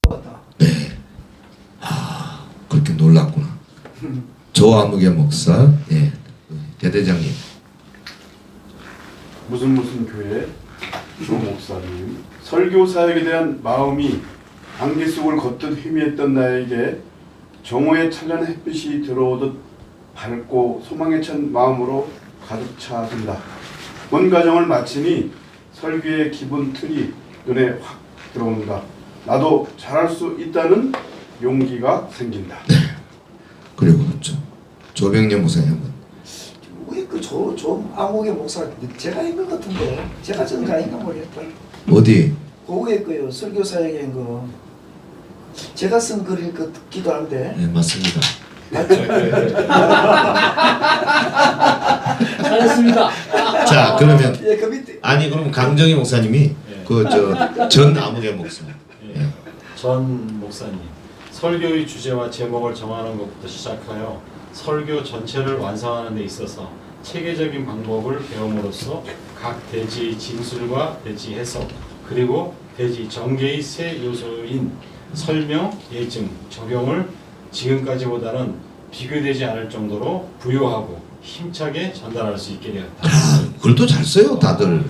같다. 네. 아, 그렇게 놀랐구나. 조아무개 목사, 예, 대대장님. 무슨 교회 조 목사님, 설교 사역에 대한 마음이 안개 속을 걷듯 희미했던 나에게 정오의 찬란 햇빛이 들어오듯 밝고 소망에 찬 마음으로 가득 차든다. 본 과정을 마치니 설교의 기본 틀이 눈에 확 들어온다. 나도 잘할 수 있다는 용기가 생긴다. 네. 그리고 그렇죠. 조병렬 목사님 한번. 왜 좀 아무개 목사 제가 한 것 같은데 제가 전가 아닌가 모르겠다. 어디? 그거에 거요 설교 사역에 한 거. 제가 쓴 글일 것 같기도 한데. 네, 맞습니다. 잘했습니다. 자, 그러면 예, 그 밑에. 아니 그럼 강정희 목사님이 그 전 아무개 목사. 예. 전 목사님, 설교의 주제와 제목을 정하는 것부터 시작하여 설교 전체를 완성하는 데 있어서 체계적인 방법을 배움으로써 각 대지의 진술과 대지 해석 그리고 대지 전개의 세 요소인 설명, 예증, 적용을 지금까지보다는 비교되지 않을 정도로 부유하고 힘차게 전달할 수 있게 되었다. 아, 글도 잘 써요 다들.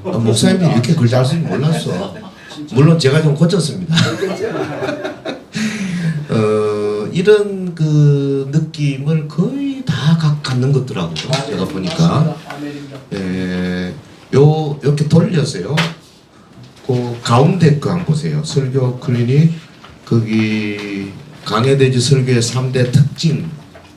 목사님이 이렇게 글 잘 쓰는 몰랐어. 물론 제가 좀 고쳤습니다. 이런 그 느낌을 거의 다 갖는 것더라고요. 제가 보니까. 이렇게 돌렸어요. 그 가운데 거 한번 보세요. 설교 클리닉 거기 강해대지 설교의 3대 특징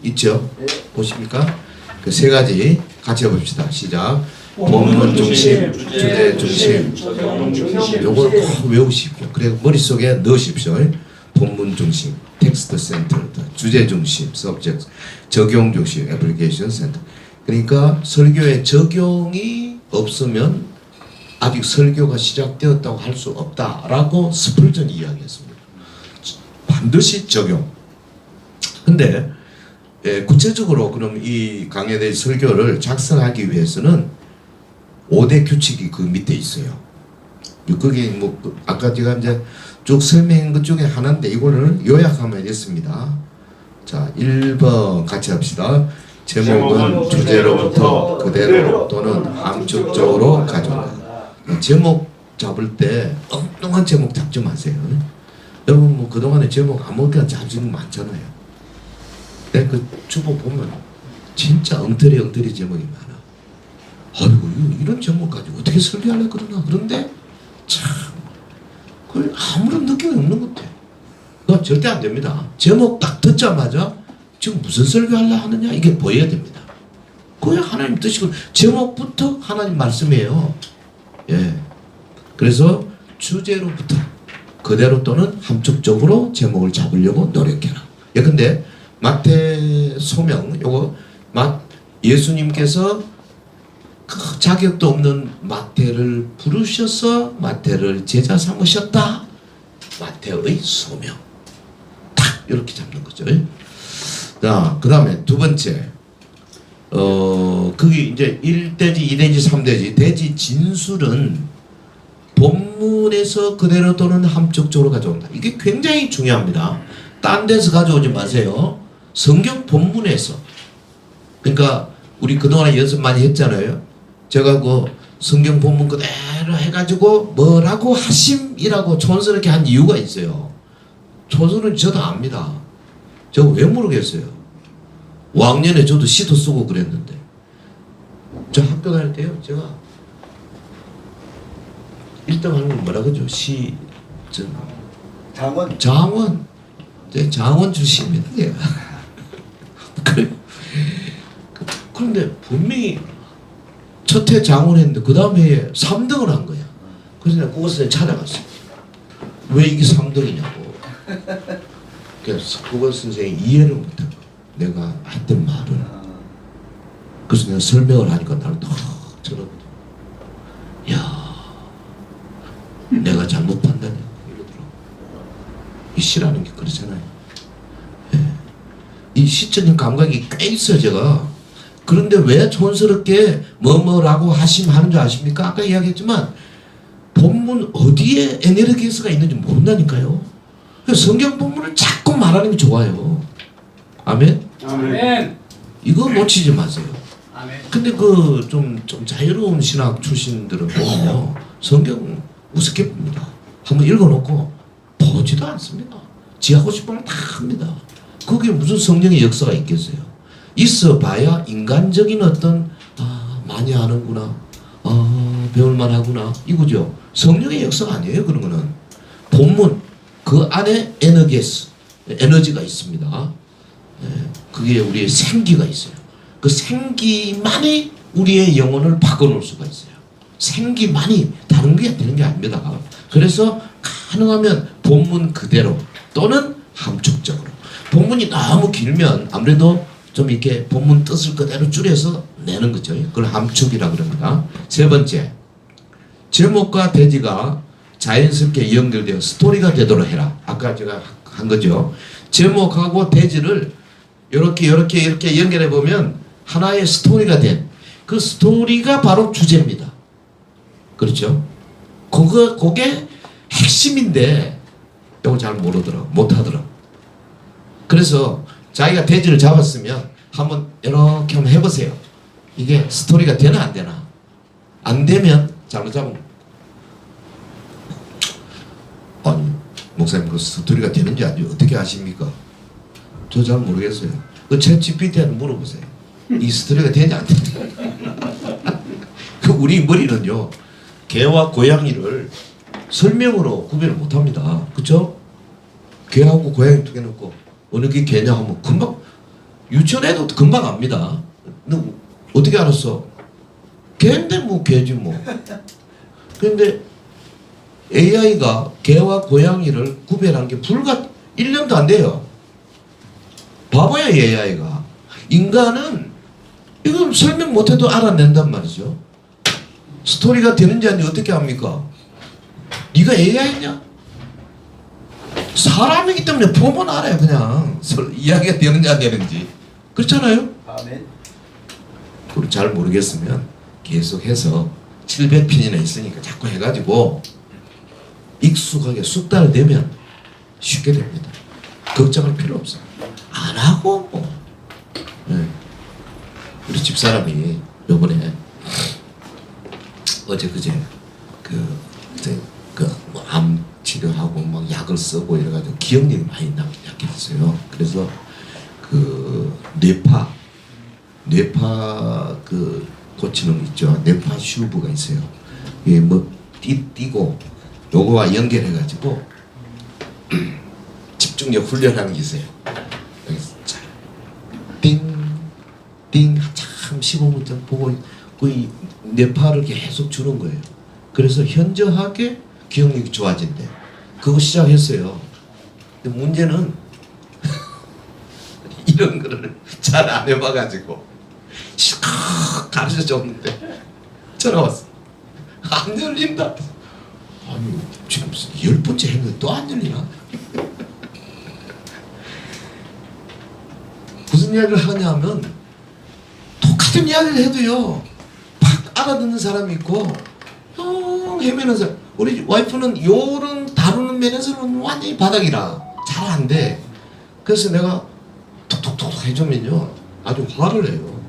있죠? 보십니까? 그 세 가지 같이 해봅시다. 시작. 본문 중심, 주제 중심. 요걸 꼭 외우십시오. 그리고 머릿속에 넣으십시오. 본문 중심, 텍스트 센터드, 주제 중심, subject, 적용 중심, 애플리케이션 센터. 그러니까 설교의 적용이 없으면 아직 설교가 시작되었다고 할 수 없다라고 스펄전이 이야기했습니다. 반드시 적용. 근데 구체적으로 그럼 이 강해대 설교를 작성하기 위해서는 5대 규칙이 그 밑에 있어요. 그게 뭐 아까 제가 이제 쭉 설명한 것 중에 하나인데 이거를 요약하면 이렇습니다. 자, 1번 같이 합시다. 제목은 주제로부터 그대로 또는 함축적으로 가져온다. 제목 잡을 때 엉뚱한 제목 잡지 마세요. 여러분 뭐 그동안에 제목 아무렇게나 잡지는 많잖아요. 근데 그 주보 보면 진짜 엉터리 제목이 많아. 아이고 이런 제목 가지고 어떻게 설계하려 그러나. 그런데 참 그걸 아무런 느낌이 없는 것 같아. 그거 절대 안 됩니다. 제목 딱 듣자마자 지금 무슨 설교하려 하느냐 이게 보여야 됩니다. 그게 하나님 뜻이고 제목부터 하나님 말씀이에요. 예. 그래서 주제로부터 그대로 또는 함축적으로 제목을 잡으려고 노력해라. 예, 근데 마태 소명 요거 예수님께서 그 자격도 없는 마태를 부르셔서 마태를 제자 삼으셨다. 마태의 소명. 딱 이렇게 잡는 거죠. 자, 그 다음에 두 번째. 그게 이제 1대지, 2대지, 3대지. 대지 진술은 본문에서 그대로 또는 함축적으로 가져온다. 이게 굉장히 중요합니다. 딴 데서 가져오지 마세요. 성경 본문에서. 그러니까 우리 그동안 연습 많이 했잖아요. 제가 그 성경 본문 그대로 해가지고 뭐라고 하심이라고 촌스럽게 한 이유가 있어요. 촌스러운 저도 압니다. 제가 왜 모르겠어요. 5학년에 저도 시도 쓰고 그랬는데 저 학교 다닐 때요 제가 1등 하는 건 뭐라 그러죠? 장원 제 장원 출신입니다. 제가. 그런데 분명히 첫 해 장원했는데 그 다음 해에 3등을 한 거야. 그래서 내가 국어선생님 찾아갔어요. 왜 이게 3등이냐고. 그래서 국어선생님이 이해를 못하고 내가 했던 말을. 그래서 내가 설명을 하니까 나를 딱 저러거든. 야, 내가 잘못 판단해. 이러더라고. 이 시라는 게 그렇잖아요. 예. 이 시적인 감각이 꽤 있어요, 제가. 그런데 왜 촌스럽게 뭐뭐라고 하시면 줄 아십니까? 아까 이야기했지만 본문 어디에 에네르기스가 있는지 모른다니까요. 그 성경 본문을 자꾸 말하는 게 좋아요. 아멘. 아멘. 이거 놓치지 마세요. 아멘. 근데 그 좀 자유로운 신학 출신들은 보면요, 성경 우습게 봅니다. 한번 읽어놓고 보지도 않습니다. 지 하고 싶으면 다 합니다. 거기에 무슨 성령의 역사가 있겠어요? 있어봐야 인간적인 어떤 많이 아는구나, 배울만 하구나, 이거죠. 성령의 역사가 아니에요. 그런 거는 본문 그 안에 에너지가 있습니다. 그게 우리의 생기가 있어요. 그 생기만이 우리의 영혼을 바꿔놓을 수가 있어요. 생기만이 다른 게 되는 게 아닙니다. 그래서 가능하면 본문 그대로 또는 함축적으로. 본문이 너무 길면 아무래도 좀 이렇게 본문 뜻을 그대로 줄여서 내는 거죠. 그걸 함축이라고 그럽니다. 세 번째, 제목과 대지가 자연스럽게 연결되어 스토리가 되도록 해라. 아까 제가 한 거죠. 제목하고 대지를 이렇게 연결해 보면 하나의 스토리가 된 그 스토리가 바로 주제입니다. 그렇죠? 그게 핵심인데 이걸 잘 못하더라. 그래서 자기가 대지를 잡았으면 한번 이렇게 한번 해보세요. 이게 스토리가 되나 안 되나? 안 되면 잘못 잡으면 아니 목사님 그 스토리가 되는지 안 되는지 어떻게 아십니까? 저 잘 모르겠어요. 그 챗GPT한테 물어보세요. 이 스토리가 되는지 안 되는지. 그 우리 머리는요, 개와 고양이를 설명으로 구별을 못합니다. 그렇죠? 개하고 고양이 두 개 놓고 어느 게 개냐 하면 금방 유치원 애도 금방 압니다. 너 어떻게 알았어? 개인데 뭐 개지 뭐. 그런데 AI가 개와 고양이를 구별하는 게 불과 1년도 안 돼요. 바보야 AI가. 인간은 이건 설명 못해도 알아낸단 말이죠. 스토리가 되는지 아닌지 어떻게 합니까? 네가 AI냐? 사람이기 때문에 보면 알아요. 그냥 이야기가 되는지 안 되는지. 그렇잖아요? 아멘. 그걸 잘 모르겠으면 계속해서 700편이나 있으니까 자꾸 해가지고 익숙하게 숙달 되면 쉽게 됩니다. 걱정할 필요 없어요. 안 하고 뭐. 네. 우리 집사람이 요번에 어제 그제 암 치료하고 막 약을 쓰고 이래가지고 기억력이 많이 약해졌어요. 그래서 그 뇌파 그 고치는 거 있죠. 뇌파 슈브가 있어요. 이게 뭐 띄고 요거와 연결해가지고 집중력 훈련하는 게 있어요. 여기서 띵띵 참 15분쯤 보고 그 뇌파를 계속 주는 거예요. 그래서 현저하게 기억력이 좋아진대. 그거 시작했어요. 근데 문제는 이런 거를 잘 안 해봐가지고 실컷 가르쳐 줬는데 전화 왔어. 안 열린다. 아니 지금 10번째 했는데 또 안 열리나? 무슨 이야기를 하냐면 똑같은 이야기를 해도요 팍 알아듣는 사람이 있고 헤매는 사람. 우리 와이프는 요런 다루는 면에서는 완전히 바닥이라 잘 안 돼. 그래서 내가 톡톡톡 해주면요 아주 화를 내요.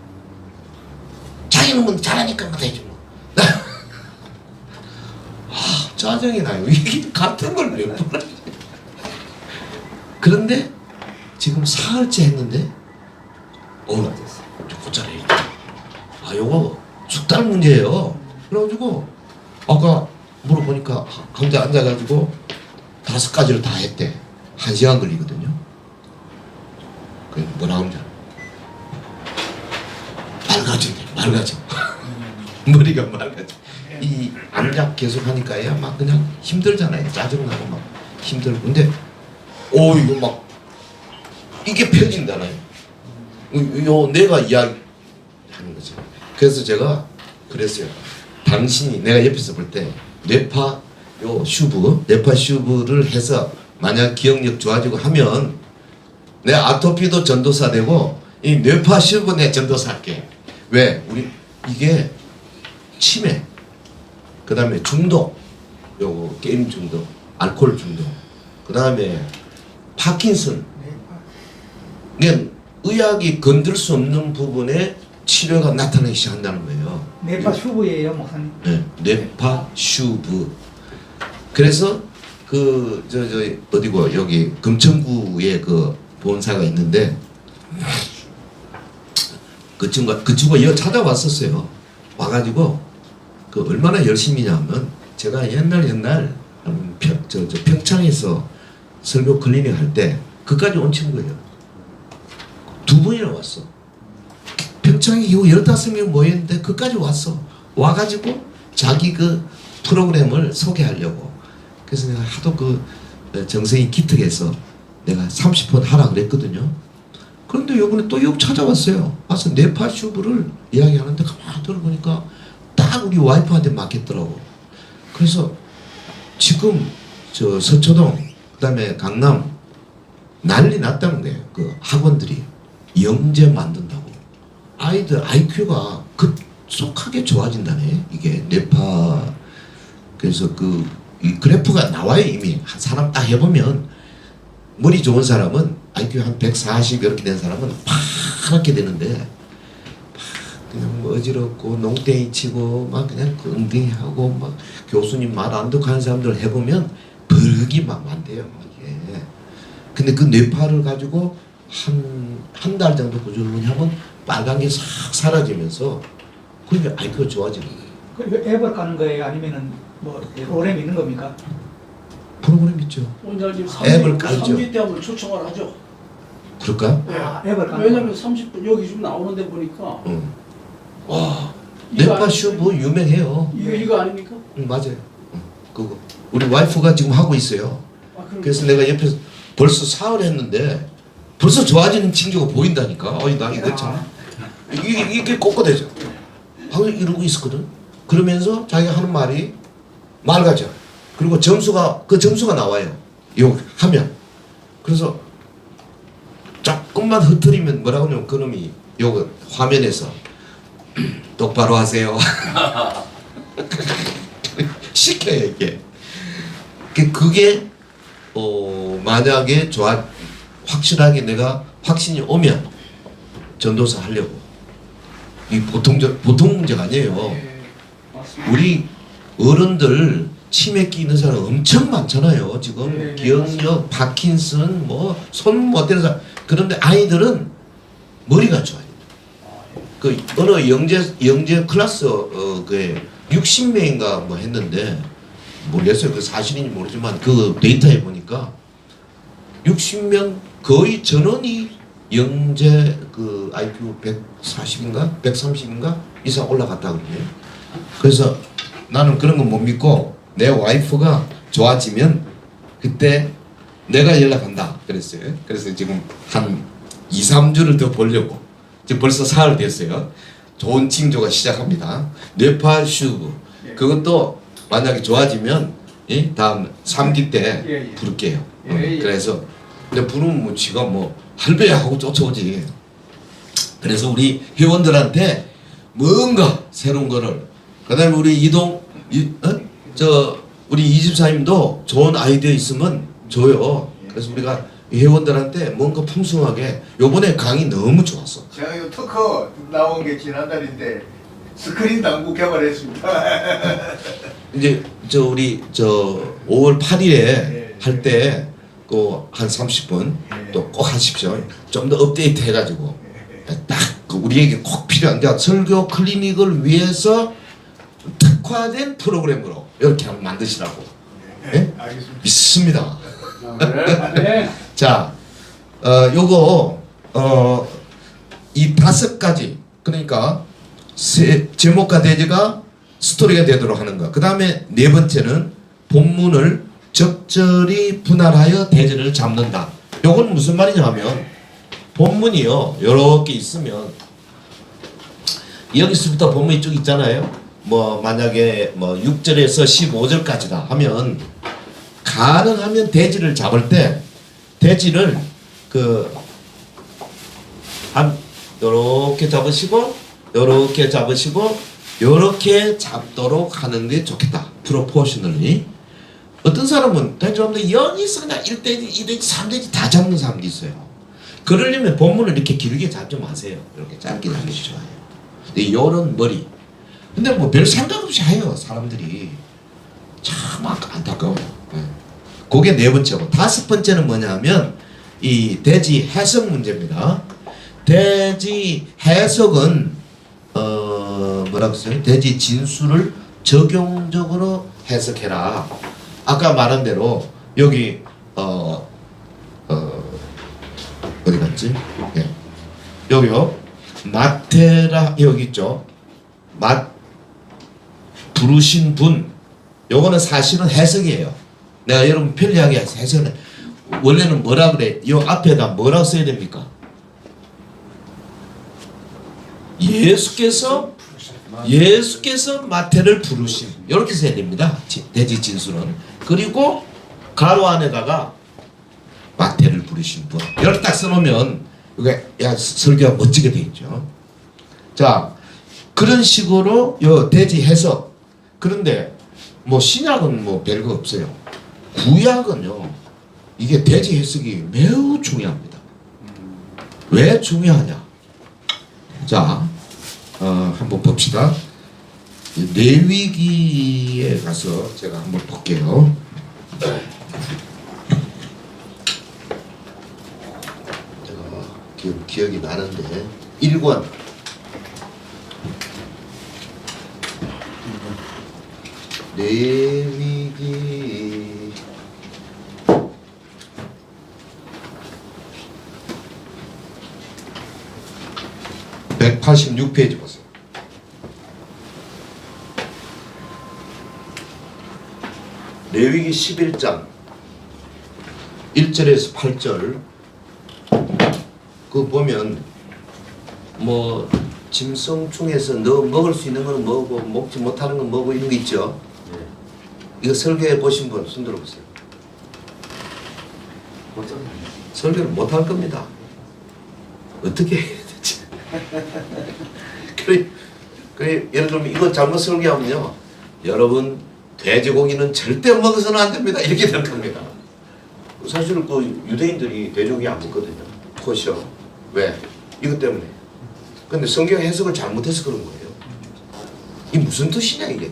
자기는 뭐 잘하니까 그거 해주고. 짜증이 나요. 이게 같은 걸 몇 번. 그런데 지금 사흘째 했는데 곧잘 해. 요거 숙달 문제예요. 그래가지고 아까 물어보니까 혼자 앉아가지고 5가지를 다 했대. 1시간 걸리거든요. 그 뭐라 하는지 맑아져. 머리가 맑아져. 이 암작 계속 하니까 얘가 막 그냥 힘들잖아요. 짜증나고 막 힘들고. 근데 이거 막 이게 펴진다나요. 내가 이야기 하는 거죠. 그래서 제가 그랬어요. 당신이 내가 옆에서 볼 때 뇌파 슈브를 해서 만약 기억력 좋아지고 하면 내 아토피도 전도사 되고 이 뇌파 슈브 내 전도사 할게. 왜? 우리 이게 치매, 그 다음에 중독, 요거 게임 중독, 알코올 중독, 그 다음에 파킨슨. 그러니까 의학이 건들 수 없는 부분에 치료가 나타나기 시작한다는 거예요. 뇌파 슈브예요, 목사님. 네, 뇌파 슈브. 그래서 그 저 어디고 여기 금천구에 그 본사가 있는데 그 친구가 여기 찾아왔었어요. 와가지고 그 얼마나 열심히냐면 제가 옛날 평창에서 설교 클리닉 할 때 그까지 온 친구예요. 두 분이나 왔어. 평창에 이후 15명 모였는데 그까지 왔어. 와가지고 자기 그 프로그램을 소개하려고. 그래서 내가 하도 그 정성이 기특해서 내가 30분 하라 그랬거든요. 그런데 요번에 또 여기 찾아왔어요. 와서 뇌파 슈브를 이야기하는데 가만히 들어보니까 딱 우리 와이프한테 맞겠더라고. 그래서 지금 저 서초동 그다음에 강남 난리 났다는 거예요. 그 학원들이 영재 만든다고. 아이들 IQ가 급속하게 좋아진다네. 이게 뇌파. 그래서 이 그래프가 나와요. 이미 한 사람 딱 해보면 머리 좋은 사람은 IQ 한 140 이렇게 된 사람은 파랗게 되는데 그냥 뭐 어지럽고 농땡이 치고 막 그냥 엉덩이하고 막 교수님 말 안 듣고 하는 사람들 해보면 버럭이 막 많대요. 이게. 근데 그 뇌파를 가지고 한 달 정도 꾸준히 하면 빨간 게 싹 사라지면서 그게 IQ가 좋아지는 거예요. 그 앱을 까는 거예요? 아니면은 뭐 프로그램 있는 겁니까? 프로그램 있죠. 원장님 앱을 깔죠. 3기 때 한번 초청을 하죠. 그럴까? 아, 앱을 까는 왜냐면 거. 30분 여기 지금 나오는데 보니까 응. 와, 이거 뇌파 아니- 슈브 유명해요. 이거 아닙니까? 응, 맞아요. 응, 그거 우리 와이프가 지금 하고 있어요. 아, 그럼 그래서 내가 옆에서 벌써 사흘 했는데 벌써 좋아지는 징조가 보인다니까. 어이 나 이거 참 이게 꼿꼿해져. 하고 이러고 있었거든. 그러면서 자기가 하는 말이 맑아져. 그리고 점수가 나와요. 요 하면. 그래서 조금만 흐트리면 뭐라고 하냐면 그놈이 요거 화면에서 똑바로 하세요. 시켜요 이게. 그게 만약에 확실하게 내가 확신이 오면 전도사 하려고. 이 보통 문제가 아니에요. 예, 맞습니다. 우리 어른들 치매기 있는 사람 엄청 많잖아요. 지금 네, 기억력, 파킨슨, 뭐 손 못 대는 사람. 그런데 아이들은 머리가 좋아요. 그 어느 영재 클래스 그 60명인가 뭐 했는데 모르겠어요. 그 사실인지 모르지만 그 데이터에 보니까 60명 거의 전원이 영재 그 IQ 140인가 130인가 이상 올라갔다거든요. 그래서 나는 그런 거 못 믿고 내 와이프가 좋아지면 그때 내가 연락한다 그랬어요. 그래서 지금 한 2, 3주를 더 보려고 지금 벌써 사흘 됐어요. 좋은 징조가 시작합니다. 뇌파 슈브 그것도 만약에 좋아지면 다음 3기 때 예, 예. 부를게요. 예, 예. 그래서 근데 부르면 뭐 지가 뭐 할배야 하고 쫓아오지. 그래서 우리 회원들한테 뭔가 새로운 거를 그다음에 우리 우리 이집사님도 좋은 아이디어 있으면 줘요. 그래서 우리가 회원들한테 뭔가 풍성하게 요번에 강의 너무 좋았어. 제가 이 특허 나온 게 지난달인데 스크린 당구 개발했습니다. 이제 우리 5월 8일에 할 때 그 한 30분 또 꼭 하십시오. 좀 더 업데이트 해가지고 딱그 우리에게 꼭 필요한 게 설교 클리닉을 위해서 특화된 프로그램으로 이렇게 한번 만드시라고. 예? 알겠습니다. 믿습니다. 네. 자, 요거 이 5가지 그러니까 제목과 대지가 스토리가 되도록 하는 거. 그 다음에 4번째는 본문을 적절히 분할하여 대지를 잡는다. 요건 무슨 말이냐면 본문이요 요렇게 있으면 여기서부터 본문이 쭉 있잖아요. 뭐 만약에 뭐 6절에서 15절까지다 하면 가능하면 대지를 잡을 때 대지를 한 요렇게 잡으시고 요렇게 잡으시고 요렇게 잡도록 하는 게 좋겠다. 프로포셔널리. 어떤 사람은 대조하면 여기서 그냥 1대지, 2대지, 3대지 다 잡는 사람도 있어요. 그러려면 본문을 이렇게 길게 잡지 마세요. 이렇게 짧게 잡는 게 좋아요. 근데 요런 머리. 근데 뭐 별 생각 없이 해요, 사람들이. 참 안타까워요. 네. 그게 네 번째고, 다섯 번째는 뭐냐면 이 대지 해석 문제입니다. 대지 해석은 뭐라고 써요? 대지 진술을 적용적으로 해석해라. 아까 말한 대로 여기 어디 갔지? 예. 여기요. 마테라 여기 있죠. 부르신 분. 요거는 사실은 해석이에요. 내가 여러분 편리하게 해석은 원래는 뭐라 그래? 요 앞에다 뭐라고 써야 됩니까? 예수께서 마태를 부르신 이렇게 써야 됩니다. 대지 진술은. 그리고 가로 안에다가 마태를 부르신 분 이렇게 딱 써놓으면 이게 야 설교가 멋지게 돼 있죠. 자 그런 식으로 요 대지 해석. 그런데 뭐 신약은 뭐 별거 없어요. 구약은요 이게 대지 해석이 매우 중요합니다. 왜 중요하냐? 자 한번 봅시다. 레위기에 가서 제가 한번 볼게요. 제가 기억이 나는데 1권 레위기 186페이지 보세요. 레위기 11장 1절에서 8절 그 보면 뭐 짐승 중에서 너 먹을 수 있는 건 뭐고 먹지 못하는 건 뭐고 이런 게 있죠. 이거 설교해 보신 분 손 들어보세요. 설교를 못할 겁니다. 어떻게 해야 되지? 그래 예를 들면 이거 잘못 설교하면요 여러분 돼지고기는 절대 먹어서는 안 됩니다 이렇게 될 겁니다. 사실 그 유대인들이 돼지고기 안 먹거든요. 코셔. 왜? 이것 때문에. 근데 성경 해석을 잘못해서 그런 거예요. 이 무슨 뜻이냐 이게.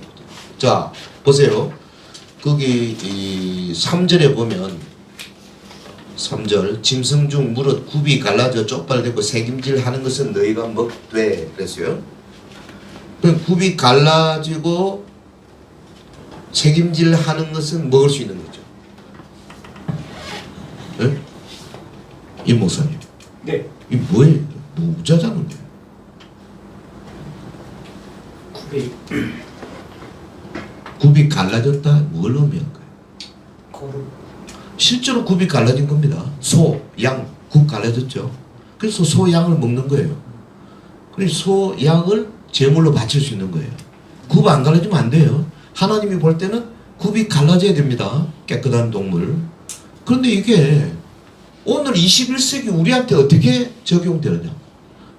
자 보세요. 거기 이 3절에 보면 3절 짐승 중 무릇 굽이 갈라져 쪽발되고 새김질 하는 것은 너희가 먹되 그랬어요. 굽이 갈라지고 새김질 하는 것은 먹을 수 있는 거죠. 네? 이 목사님. 네. 이 뭐예요? 무자잖은데. 굽이 갈라졌다. 뭘 의미한 거예요? 거룩. 실제로 굽이 갈라진 겁니다. 소, 양, 굽 갈라졌죠. 그래서 소, 양을 먹는 거예요. 그래서 소, 양을 제물로 바칠 수 있는 거예요. 굽 안 갈라지면 안 돼요. 하나님이 볼 때는 굽이 갈라져야 됩니다. 깨끗한 동물. 그런데 이게 오늘 21세기 우리한테 어떻게 적용되느냐.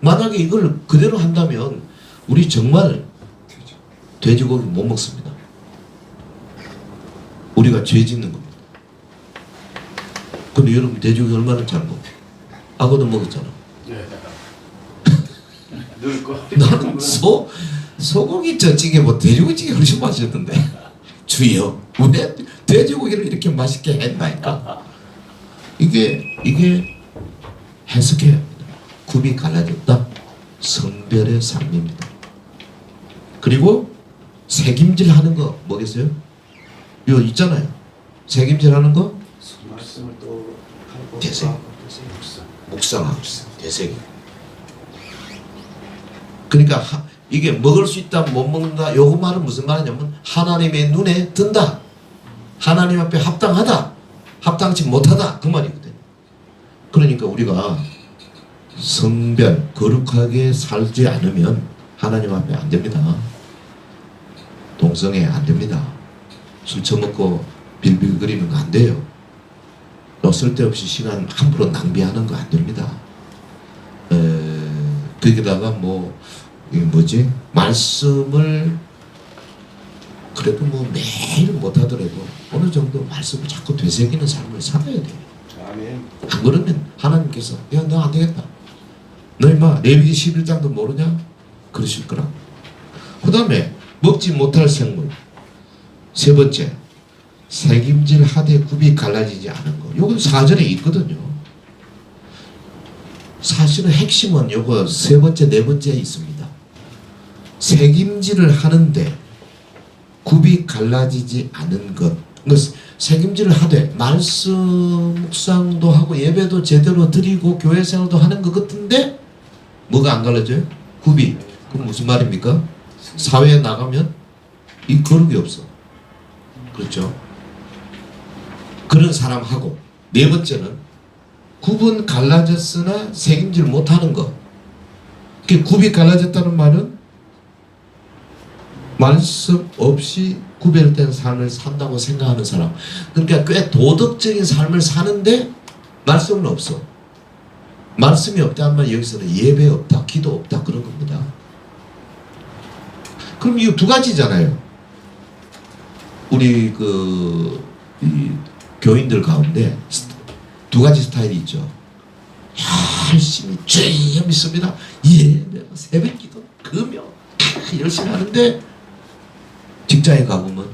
만약에 이걸 그대로 한다면 우리 정말 돼지고기 못 먹습니다. 우리가 죄 짓는 겁니다. 근데 여러분 돼지고기 얼마나 잘 먹어? 악어도 먹었잖아. 늘 거. 나는 소고기 쪄찌개 뭐 돼지고기찌개 훨씬 맛있었던데. 주여 왜 돼지고기를 이렇게 맛있게 했나니까. 이게 해석해야 합니다. 굽이 갈라졌다. 성별의 삶입니다. 그리고 새김질 하는 거 뭐겠어요? 이거 있잖아요. 새김질 하는 거 말씀을 또 대세. 묵상하고 대세기. 그러니까 이게 먹을 수 있다 못 먹는다 요거 말은 무슨 말이냐면 하나님의 눈에 든다. 하나님 앞에 합당하다. 합당치 못하다 그 말이거든. 그러니까 우리가 성별 거룩하게 살지 않으면 하나님 앞에 안 됩니다. 동성애 안 됩니다. 술 처먹고 빌빌거리는 거 안 돼요. 또 쓸데없이 시간 함부로 낭비하는 거 안 됩니다. 거기다가 말씀을 그래도 매일 못하더라도 어느 정도 말씀을 자꾸 되새기는 삶을 살아야 돼요. 아멘. 안 그러면 하나님께서 야 너 안 되겠다. 너 임마 레위기 11장도 모르냐? 그러실 거라. 그 다음에 먹지 못할 생물. 세 번째, 색임질 하되 굽이 갈라지지 않은 거. 요건 4절에 있거든요. 사실은 핵심은 요거 세 번째, 네 번째에 있습니다. 색임질을 하는데 굽이 갈라지지 않은 것. 색임질을 하되 말씀 묵상도 하고 예배도 제대로 드리고 교회 생활도 하는 것 같은데 뭐가 안 갈라져요? 굽이. 그럼 무슨 말입니까? 사회에 나가면 이 거룩이 없어. 그렇죠? 그런 사람하고 네 번째는 굽은 갈라졌으나 색임질 못하는 것. 굽이 갈라졌다는 말은 말씀 없이 구별된 삶을 산다고 생각하는 사람. 그러니까 꽤 도덕적인 삶을 사는데 말씀은 없어. 말씀이 없다 하면 여기서는 예배 없다, 기도 없다 그런 겁니다. 그럼 이 두 가지잖아요. 우리 이 교인들 가운데 두 가지 스타일이 있죠. 열심히 죄 믿습니다. 예배, 새벽기도, 금요 열심히 하는데 직장에 가보면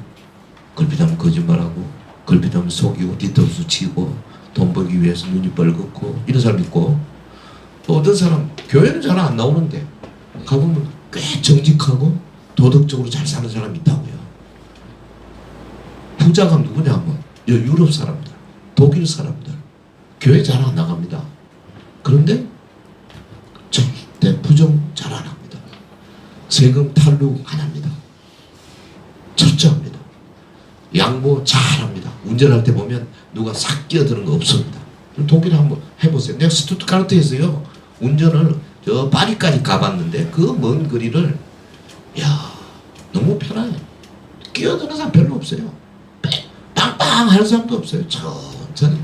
걸핏하면 거짓말하고 걸핏하면 속이고 뒤통수 치고 돈 벌기 위해서 눈이 빨갛고 이런 사람 있고, 또 어떤 사람 교회는 잘 안 나오는데 가보면 꽤 정직하고 도덕적으로 잘 사는 사람이 있다고요. 부자가 누구냐 하면 유럽 사람들, 독일 사람들, 교회 잘 안 나갑니다. 그런데 절대 부정 잘 안 합니다. 세금 탈루 안 합니다. 철저합니다. 양보 잘합니다. 운전할 때 보면 누가 싹 끼어드는 거 없습니다. 독일 한번 해보세요. 내가 스투트가르트에서요 운전을 저 파리까지 가봤는데 그 먼 거리를 너무 편해요. 끼어드는 사람 별로 없어요. 빵빵 하는 사람도 없어요. 천천히.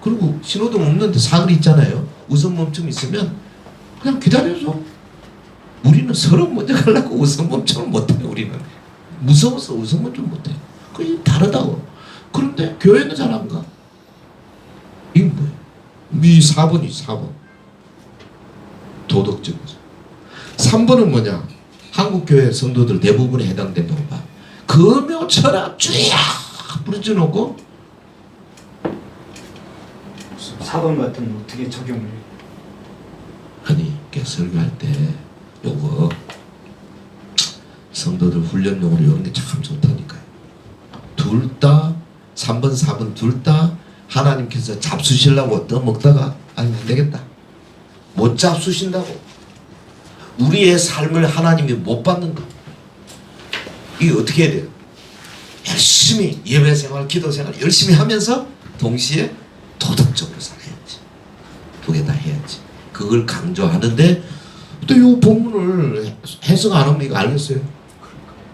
그리고 신호등 없는데 사거리 있잖아요. 우선 멈춤 있으면 그냥 기다려줘. 우리는 서로 먼저 가려고 우선 멈춤을 못해요. 우리는 무서워서 우선 멈춤 못해요. 그게 다르다고. 그런데 교회는 잘 안 가. 이게 뭐예요? 이 4번이 4번. 도덕적이죠. 3번은 뭐냐? 한국 교회 성도들 대부분에 해당된다고 봐. 금요 철학 주야 부르지 놓고 4번 같은 어떻게 적용을 해요? 아니 설교할 때 요거 성도들 훈련용으로 이런 게 참 좋다니까요. 둘 다 3번 4번 둘 다 하나님께서 잡수시려고 떠먹다가 아니 안 되겠다. 못 잡수신다고. 우리의 삶을 하나님이 못 받는 거. 이게 어떻게 해야 돼요? 열심히 예배생활, 기도생활 열심히 하면서 동시에 도덕적으로 살아야지. 두 개 다 해야지. 그걸 강조하는데 또 이 본문을 해석 안 하면 이거 알겠어요?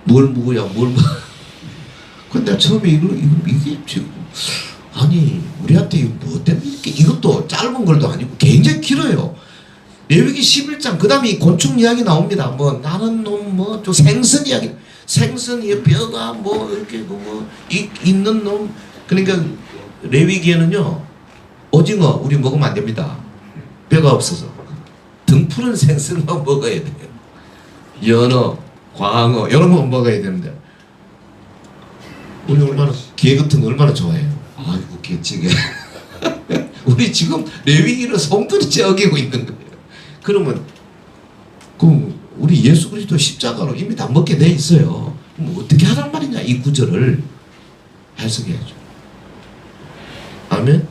뭘 묵어야 뭘 묵어. 근데 처음에 이게 지금 아니 우리한테 이거 뭐 때문에 이렇게 이것도 짧은 걸도 아니고 굉장히 길어요. 레위기 11장 그 다음에 곤충 이야기 나옵니다. 뭐 나는 놈 뭐 좀 생선 이야기, 생선의 뼈가 뭐 이렇게 뭐 있는 놈. 그러니까 레위기에는요 오징어 우리 먹으면 안 됩니다. 뼈가 없어서 등푸른 생선만 먹어야 돼요. 연어, 광어 이런 거 먹어야 되는데 우리 얼마나 게 같은 거 얼마나 좋아해요. 아이고 개찌개. 우리 지금 레위기를 송두리째 어기고 있는 거예요. 그러면 우리 예수 그리스도 십자가로 이미 다 먹게 돼 있어요. 그럼 어떻게 하란 말이냐 이 구절을 해석해야죠. 아멘.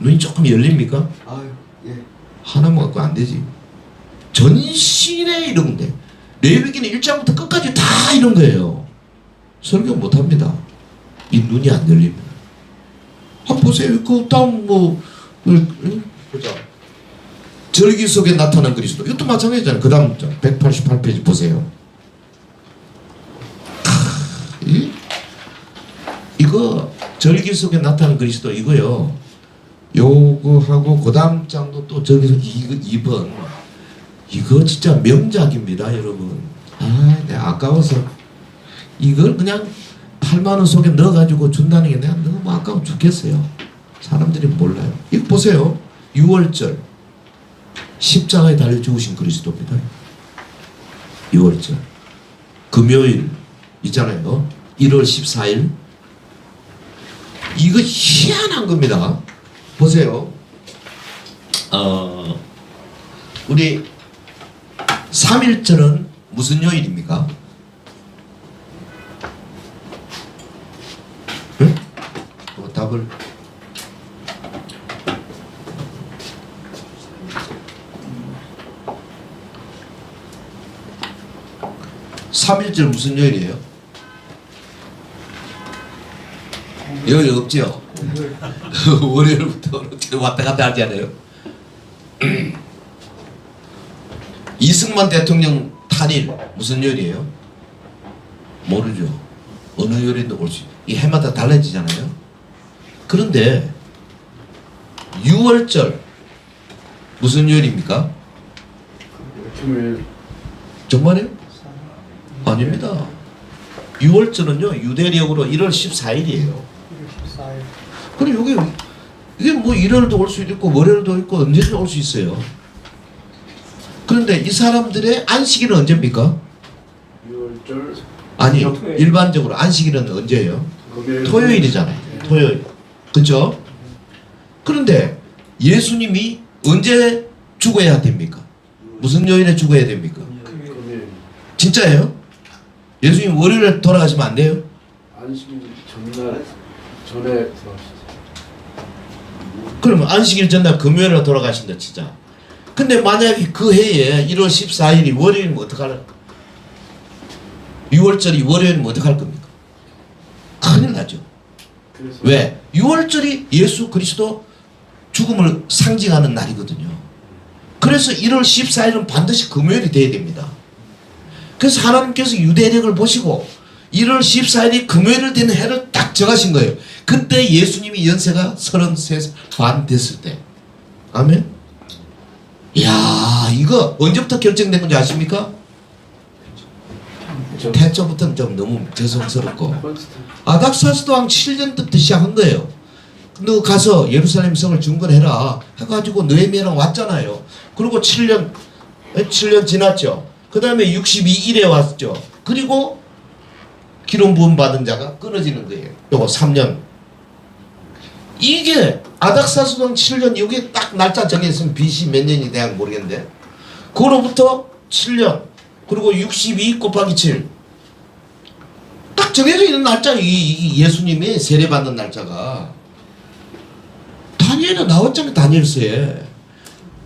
눈이 조금 열립니까? 아유, 예. 하나만 갖고 안 되지. 전신에 이런 건데 레위기는 1장부터 끝까지 다 이런 거예요. 설교 못 합니다. 이 눈이 안 열리면. 한번 보세요. 그 다음 보자. 절기 속에 나타난 그리스도. 이것도 마찬가지잖아요. 그 다음 188페이지 보세요. 이거 절기 속에 나타난 그리스도 이거요. 요거하고 그 다음 장도 또 절기 속 2번. 이거 진짜 명작입니다, 여러분. 내가 아까워서 이걸 그냥 8만 원 속에 넣어가지고 준다는 게 내가 너무 아까워 죽겠어요. 사람들이 몰라요. 이거 보세요. 6월절 십자가에 달려 죽으신 그리스도입니다. 6월절 금요일 있잖아요. 1월 14일 이거 희한한 겁니다. 보세요. 우리 3일절은 무슨 요일입니까? 응? 답을 3일절 무슨 요일이에요? 요일 없죠? 월요일부터 왔다 갔다 하지 않아요? 이승만 대통령 탄일 무슨 요일이에요? 모르죠. 어느 요일인데 올 수, 이 해마다 달라지잖아요. 그런데 6월절 무슨 요일입니까? 금요일. 정말이요? 아닙니다. 6월절은요 유대력으로 1월 14일이에요. 그럼 이게 뭐 일요일도 올 수 있고 월요일도 있고 언제든지 올 수 있어요. 그런데 이 사람들의 안식일은 언제입니까? 6월절. 아니 일반적으로 안식일은 언제예요? 토요일이잖아요. 토요일. 그렇죠? 그런데 예수님이 언제 죽어야 됩니까? 무슨 요일에 죽어야 됩니까? 금요일. 진짜예요? 예수님 월요일에 돌아가시면 안 돼요? 안식일 전날 전에 돌아가셨어요. 그러면 안식일 전날 금요일에 돌아가신다 진짜. 근데 만약에 그 해에 1월 14일이 월요일이면 어떡할까? 6월절이 월요일이면 어떡할 겁니까? 큰일 나죠. 그래서 왜? 6월절이 예수 그리스도 죽음을 상징하는 날이거든요. 그래서 1월 14일은 반드시 금요일이 돼야 됩니다. 그래서 하나님께서 유대력을 보시고 1월 14일이 금요일 되는 해를 딱 정하신 거예요. 그때 예수님이 연세가 33살 반 됐을 때. 아멘. 이야, 이거 언제부터 결정된 건지 아십니까? 태초부터는 좀 너무 죄송스럽고 아닥사스도왕 7년 때부터 시작한 거예요. 너 가서 예루살렘 성을 중건해라 해가지고 느헤미야랑 왔잖아요. 그리고 7년 지났죠. 그 다음에 62일에 왔죠. 그리고 기름 부음 받은 자가 끊어지는 거예요. 요거 3년. 이게 아닥사스도왕 7년 여기 딱 날짜 정했으면 BC 몇 년이 돼야 모르겠는데 그로부터 7년 그리고 62 곱하기 7 딱 정해져 있는 날짜. 이 예수님이 세례받는 날짜가 다니엘에 나왔잖아요. 다니엘서에.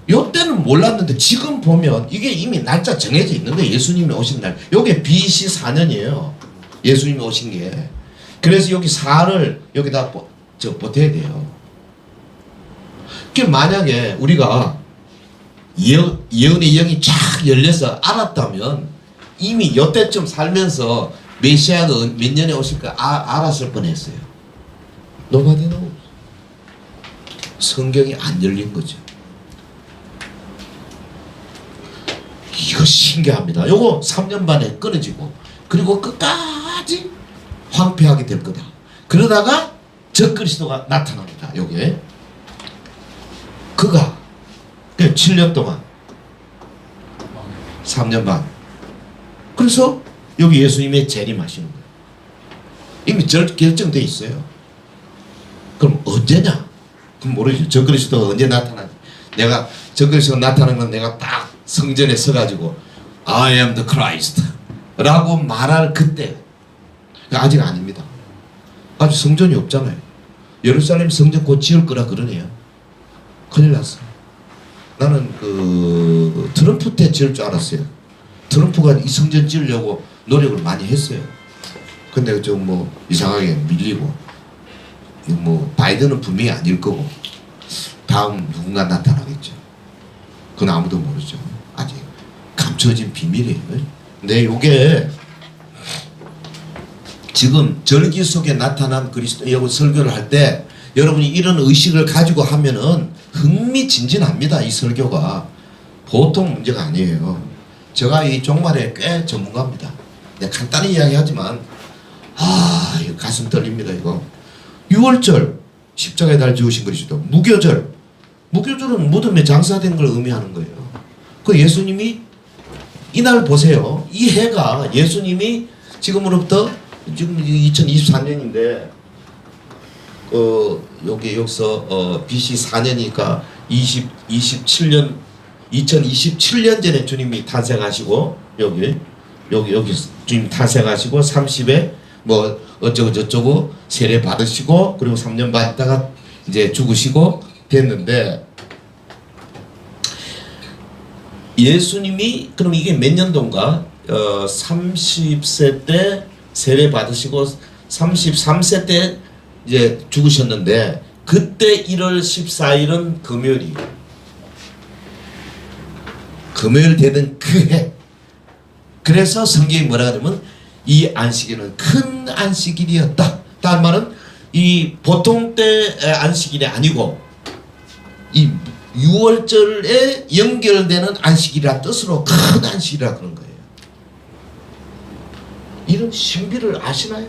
요때는 몰랐는데 지금 보면 이게 이미 날짜 정해져 있는 거예요. 예수님이 오신 날. 요게 BC 4년이에요. 예수님이 오신 게. 그래서 여기 4를 여기다 보태야 돼요. 그 만약에 우리가 예언의 영이 쫙 열려서 알았다면 이미 요때쯤 살면서 메시아가 몇 년에 오실까 알았을 뻔했어요. Nobody knows. 성경이 안 열린 거죠. 이거 신기합니다. 요거 3년 만에 끊어지고 그리고 끝까지 황폐하게 될 거다. 그러다가 적그리스도가 나타납니다. 요게 그가 7년 동안 3년 반. 그래서 여기 예수님의 재림하시는 거예요. 이미 결정돼 있어요. 그럼 언제냐? 그럼 모르죠. 적그리스도가 언제 나타나지? 내가 적그리스도가 나타나는 건 내가 딱 성전에 서가지고 I am the Christ 라고 말할 그때. 아직 아닙니다. 아직 성전이 없잖아요. 예루살렘 성전 곧 지을 거라 그러네요. 큰일 났어. 나는 그 트럼프 때 지을 줄 알았어요. 트럼프가 이 성전 지으려고 노력을 많이 했어요. 근데 좀 뭐 이상하게 밀리고 뭐 바이든은 분명히 아닐 거고 다음 누군가 나타나겠죠. 그건 아무도 모르죠. 아직 감춰진 비밀이에요. 근데 요게 지금 절기 속에 나타난 그리스도 여러분 설교를 할 때 여러분이 이런 의식을 가지고 하면은 흥미진진합니다. 이 설교가 보통 문제가 아니에요. 제가 이 종말에 꽤 전문가입니다. 내가 간단히 이야기하지만 이거 가슴 떨립니다. 이거 6월절 십자가에 달 지우신 그리스도. 무교절, 무교절은 무덤에 장사된 걸 의미하는 거예요. 그 예수님이 이날 보세요. 이 해가 예수님이 지금으로부터 지금 2024년인데 여기서 BC 4년이니까 27년 2027년 전에 주님이 탄생하시고 여기 주님 탄생하시고 30에 뭐 어쩌고 저쩌고 세례 받으시고 그리고 3년 받다가 이제 죽으시고 됐는데 예수님이 그럼 이게 몇 년도인가? 30세 때 세례 받으시고 33세 때 이제 죽으셨는데 그때 1월 14일은 금요일이에요. 금요일 되는 그 해. 그래서 성경이 뭐라 하냐면 이 안식일은 큰 안식일이었다. 다른 말은 이 보통 때 안식일이 아니고 이 6월절에 연결되는 안식일이라 뜻으로 큰 안식일이라 그런 거예요. 이런 신비를 아시나요?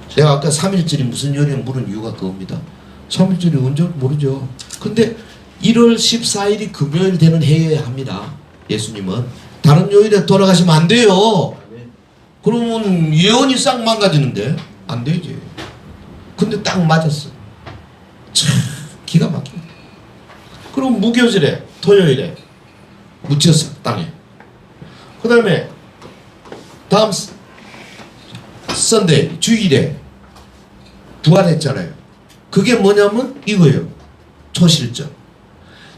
제가 아까 3일절이 무슨 요일에 물은 이유가 그겁니다. 3일절이 언제 모르죠. 근데 1월 14일이 금요일 되는 해여야 합니다. 예수님은 다른 요일에 돌아가시면 안 돼요. 그러면 예언이 싹 망가지는데 안 되지. 근데 딱 맞았어. 참 기가 막힙니다. 그럼 무교절에 토요일에 묻혔어 땅에. 그 다음에 다음 선데이 주일에 부활했잖아요. 그게 뭐냐면 이거예요. 초실절.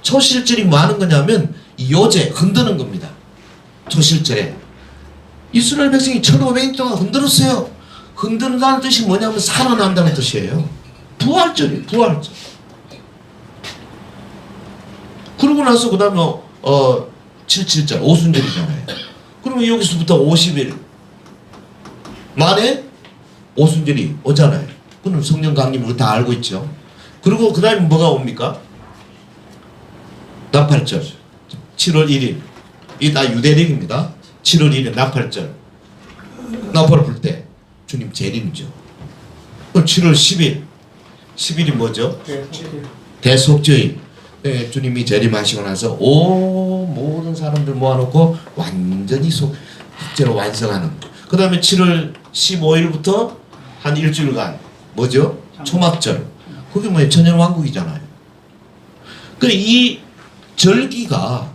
초실절이 뭐 하는 거냐면 요제 흔드는 겁니다. 초실절에 이스라엘 백성이 1500년 동안 흔들었어요. 흔든다는 뜻이 뭐냐면 살아난다는 뜻이에요. 부활절이에요. 부활절. 그러고 나서 그 다음에 77절 오순절이잖아요. 그러면 여기서부터 50일 만에 오순절이 오잖아요. 그럼 성령 강림을 다 알고 있죠. 그리고 그 다음에 뭐가 옵니까? 나팔절 7월 1일 이 다 유대력입니다. 7월 1일 나팔절 나팔을 불 때 주님 재림이죠. 7월 10일 10일이 뭐죠? 대속죄일. 네, 주님이 재림하시고 나서 모든 사람들 모아놓고 완전히 속죄로 완성하는. 그 다음에 7월 15일부터 한 일주일간 뭐죠? 초막절. 그게 뭐예요? 천년왕국이잖아요. 그래 이 절기가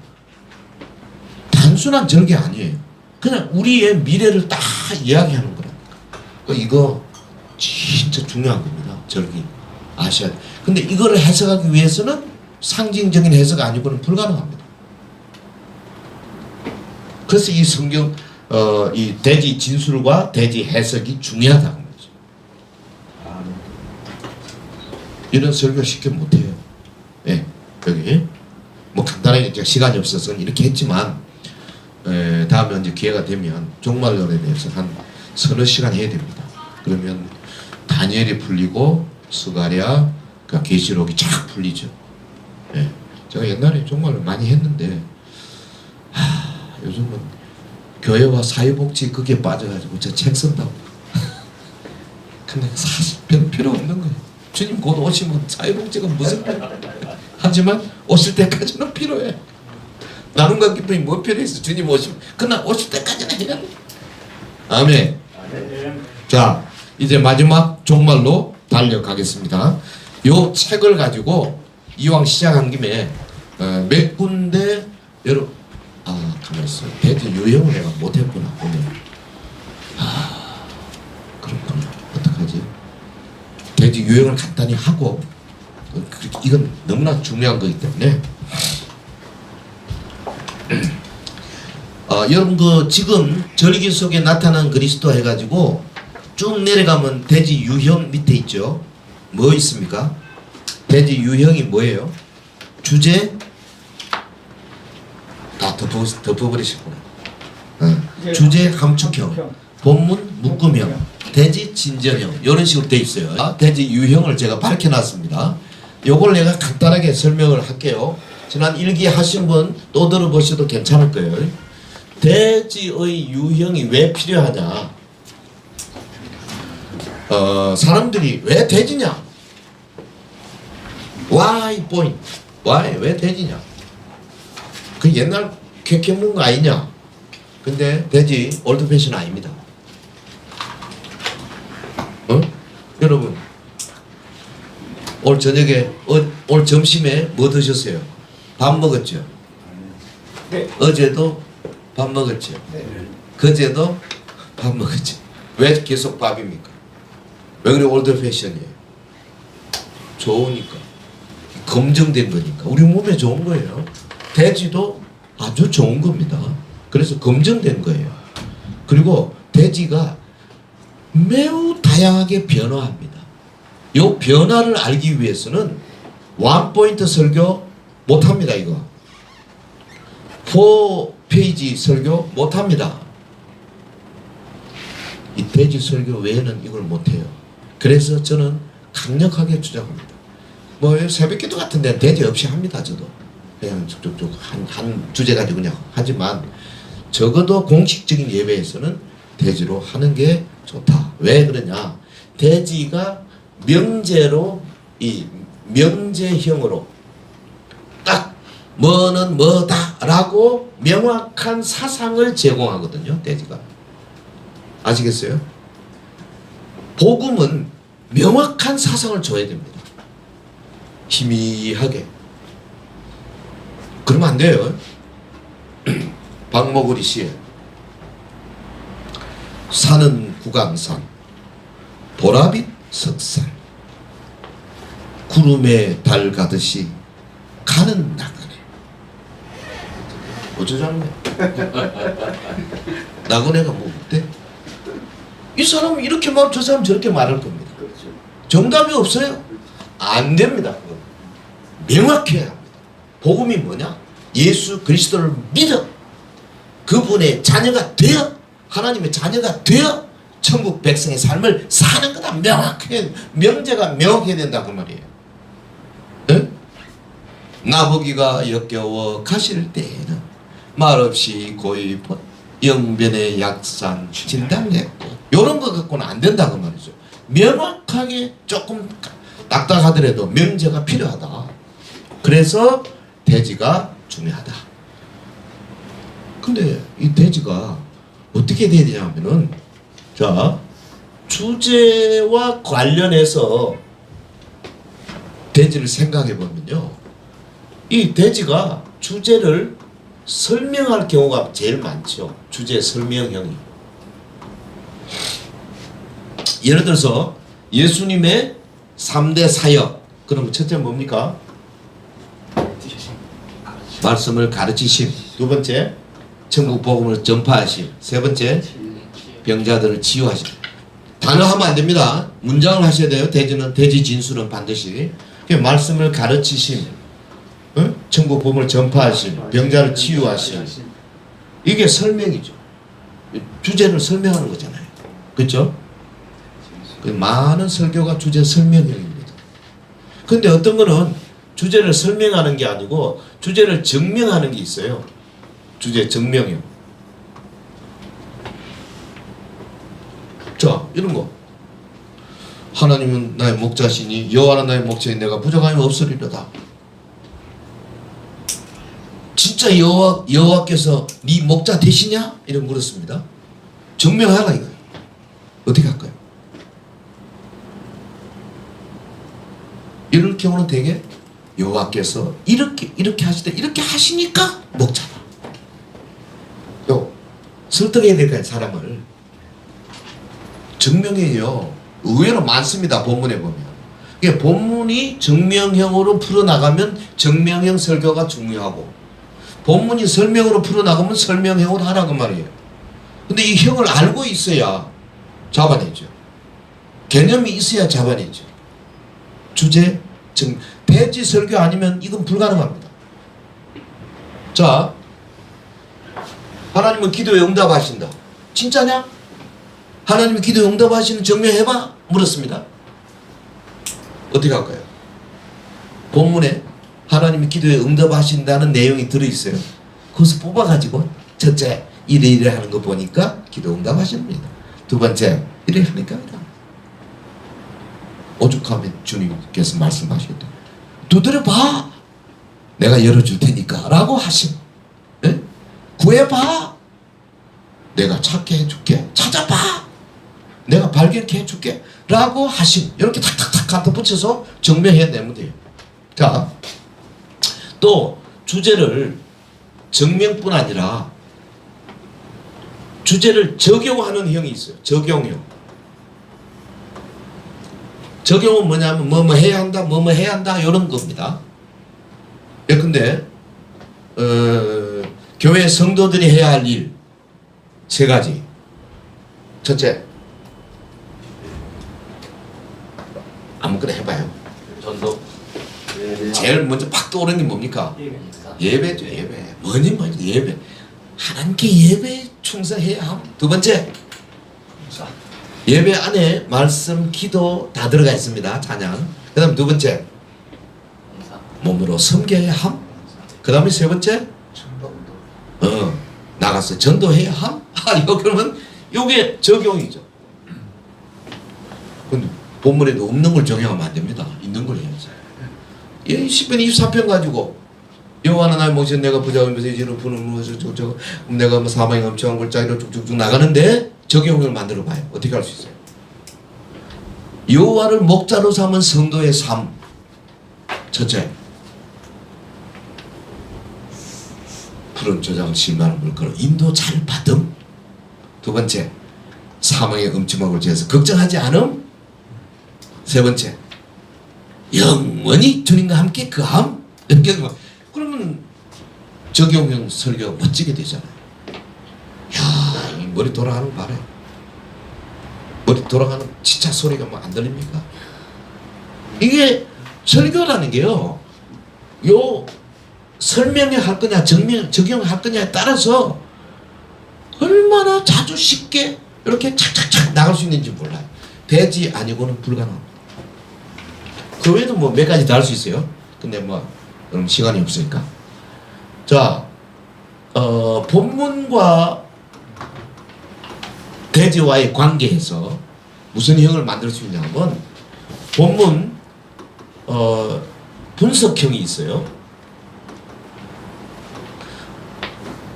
단순한 절기 아니에요. 그냥 우리의 미래를 딱 이야기하는 거라니까. 이거 진짜 중요한 겁니다. 절기 아셔야 돼. 근데 이거를 해석하기 위해서는 상징적인 해석 아니고는 불가능합니다. 그래서 이 성경 이 대지 진술과 대지 해석이 중요하다는 거죠. 이런 설교 쉽게 못해요. 예, 여기 뭐 간단하게 제가 시간이 없어서 이렇게 했지만 다음에 이제 기회가 되면 종말론에 대해서 한 서너 시간 해야 됩니다. 그러면 다니엘이 풀리고 스가랴, 그러니까 계시록이 쫙 풀리죠. 예, 제가 옛날에 종말론 많이 했는데 요즘은 교회와 사회복지 그게 빠져가지고 저 책 쓴다고. 근데 사실 별 필요 없는 거예요. 주님 곧 오시면 사회복지가 무슨 하지만 오실 때까지는 필요해. 나눔과 기쁨이 뭐 필요했어? 주님 오시면 그날 오실 때까지는 해야 돼. 아멘. 자 이제 마지막 종말로 달려가겠습니다. 요 책을 가지고 이왕 시작한 김에 몇 군데 여러분 가만히 있어. 대체 요형을 내가 못했구나 오늘. 그렇구나. 어떡하지? 대체 요형을 간단히 하고 이건 너무나 중요한 거기 때문에 여러분 그 지금 절기 속에 나타난 그리스도 해가지고 쭉 내려가면 대지 유형 밑에 있죠. 뭐 있습니까? 대지 유형이 뭐예요? 주제 다 덮어버리시구나. 주제 함축형, 본문 묶음형, 대지 진전형 이런 식으로 돼 있어요. 대지 유형을 제가 밝혀놨습니다. 요걸 내가 간단하게 설명을 할게요. 지난 일기 하신 분 또 들어보셔도 괜찮을 거예요. 대지의 유형이 왜 필요하냐? 사람들이 왜 돼지냐? Why point? Why? 왜 돼지냐? 그 옛날 쾌쾌 먹은 거 아니냐? 근데 돼지 올드 패션 아닙니다. 여러분 올 저녁에 올 점심에 뭐 드셨어요? 밥 먹었죠? 네. 어제도 밥 먹었죠? 그제도 밥 먹었죠? 왜 계속 밥입니까? 왜 그래 올드 패션이에요? 좋으니까. 검증된 거니까. 우리 몸에 좋은 거예요. 돼지도 아주 좋은 겁니다. 그래서 검증된 거예요. 그리고 돼지가 매우 다양하게 변화합니다. 이 변화를 알기 위해서는 원포인트 설교 못합니다. 이거 4페이지 설교 못합니다. 이 돼지 설교 외에는 이걸 못해요. 그래서 저는 강력하게 주장합니다. 뭐 새벽기도 같은 데는 돼지 없이 합니다. 저도 그냥 쭉쭉쭉 한 주제 가지고 그냥 하지만 적어도 공식적인 예배에서는 돼지로 하는 게 좋다. 왜 그러냐? 돼지가 명제로 이 명제형으로 딱 뭐는 뭐다라고 명확한 사상을 제공하거든요. 돼지가. 아시겠어요? 복음은 명확한 사상을 줘야 됩니다. 희미하게. 그러면 안 돼요. 박모구리 씨의 산은 구강산, 보라빛 석산, 구름에 달 가듯이 가는 나그네. 어쩌자네. 나그네가 뭐 어때? 이 사람은 이렇게 말, 저 사람 저렇게 말할 겁니다. 정답이 없어요. 안 됩니다. 그건. 명확해야 합니다. 복음이 뭐냐? 예수 그리스도를 믿어 그분의 자녀가 되어 하나님의 자녀가 되어 천국 백성의 삶을 사는 거다. 명확해. 명제가 명확해야 된다 그 말이에요. 네? 나보기가 역겨워 가실 때에는 말없이 고이 영변의 약산 진단했고 이런 거 갖고는 안 된다 그 말이죠. 명확하게 조금 딱딱하더라도 명제가 필요하다. 그래서 돼지가 중요하다. 근데 이 돼지가 어떻게 돼야 되냐면은 자 주제와 관련해서 돼지를 생각해 보면요. 이 돼지가 주제를 설명할 경우가 제일 많죠. 주제 설명형이. 예를 들어서 예수님의 3대 사역. 그럼 첫째 뭡니까? 말씀을 가르치심. 두 번째 천국 복음을 전파하심. 세 번째 병자들을 치유하심. 단어 하면 안 됩니다. 문장을 하셔야 돼요. 돼지는 돼지 진술은 반드시 말씀을 가르치심, 천국 복음을 전파하심, 병자를 치유하심. 이게 설명이죠. 주제를 설명하는 거잖아요. 그렇죠? 많은 설교가 주제 설명형입니다. 근데 어떤 거는 주제를 설명하는 게 아니고 주제를 증명하는 게 있어요. 주제 증명형. 자, 이런 거. 하나님은 나의 목자시니 여호와는 나의 목자니 내가 부족함이 없으리로다. 진짜 여호와께서 네 목자 되시냐? 이런 물었습니다. 증명하라 이거예요. 어떻게 할까요? 이럴 경우는 되게 여호와께서 이렇게 하실 때 이렇게 하시니까 목자다. 요 설득해야 될까요 사람을? 증명이에요. 의외로 많습니다. 본문에 보면. 그러니까 본문이 증명형으로 풀어나가면 증명형 설교가 중요하고 본문이 설명으로 풀어나가면 설명형으로 하라고 말이에요. 근데 이 형을 알고 있어야 잡아내죠. 개념이 있어야 잡아내죠. 주제, 돼지 설교 아니면 이건 불가능합니다. 자, 하나님은 기도에 응답하신다. 진짜냐? 하나님이 기도에 응답하시는 증명해봐? 물었습니다. 어떻게 할까요? 본문에 하나님이 기도에 응답하신다는 내용이 들어있어요. 그것을 뽑아가지고 첫째, 이래 하는 거 보니까 기도 응답하십니다. 두 번째, 이래 하니까 오죽하면 주님께서 말씀하시겠다. 두드려봐. 내가 열어줄 테니까 라고 하심. 예? 구해봐. 내가 찾게 해줄게. 찾아봐. 내가 발견케 해줄게 라고 하심. 이렇게 탁탁탁 갖다 붙여서 증명해내면 돼요. 자, 또 주제를 증명뿐 아니라 주제를 적용하는 형이 있어요. 적용형. 적용은 뭐냐면 뭐뭐 해야 한다, 뭐뭐 해야 한다 이런 겁니다. 예컨대 교회 성도들이 해야 할 일 세 가지. 첫째, 아무거나 해봐요. 전도. 제일 먼저 팍 떠오르는 게 뭡니까? 예배죠. 예배. 뭐니 예배. 하나님께 예배에 충성해야 함. 두 번째, 예배 안에 말씀, 기도 다 들어가 있습니다. 찬양. 그 다음 두 번째, 몸으로 섬겨야 함. 그 다음에 세 번째, 나가서 전도해야 함. 이거 그러면 요게 적용이죠. 근데 본문에도 없는 걸 적용하면 안 됩니다. 있는 걸 해야지. 예, 10편 24편 가지고 여호와는 나의 목전 내가 부자하면서 이제는 부는 무엇을 저거 내가 뭐 사망의 엄청난 골짜기로 쭉쭉쭉 나가는데 적용을 만들어 봐요. 어떻게 할 수 있어요? 여호와를 목자로 삼은 성도의 삶. 첫째, 푸른 저장 심란한 물결로 인도 잘 받음. 두 번째, 사망의 음침한 골짜기에서 걱정하지 않음. 세 번째, 영원히 주님과 함께 그함. 이렇게 그러면 적용형 설교가 멋지게 되잖아요. 야, 이 머리 돌아가는 거 봐라. 머리 돌아가는 진짜 소리가 뭐 안 들립니까? 이게 설교라는 게요. 요 설명을 할 거냐 적용할 거냐에 따라서 얼마나 자주 쉽게 이렇게 착착착 나갈 수 있는지 몰라요. 되지 아니고는 불가능합니다. 그 외에도 뭐 몇 가지 다 할 수 있어요. 근데 뭐 그럼 시간이 없으니까. 자, 본문과 대지와의 관계에서 무슨 형을 만들 수 있냐면 본문 분석형이 있어요.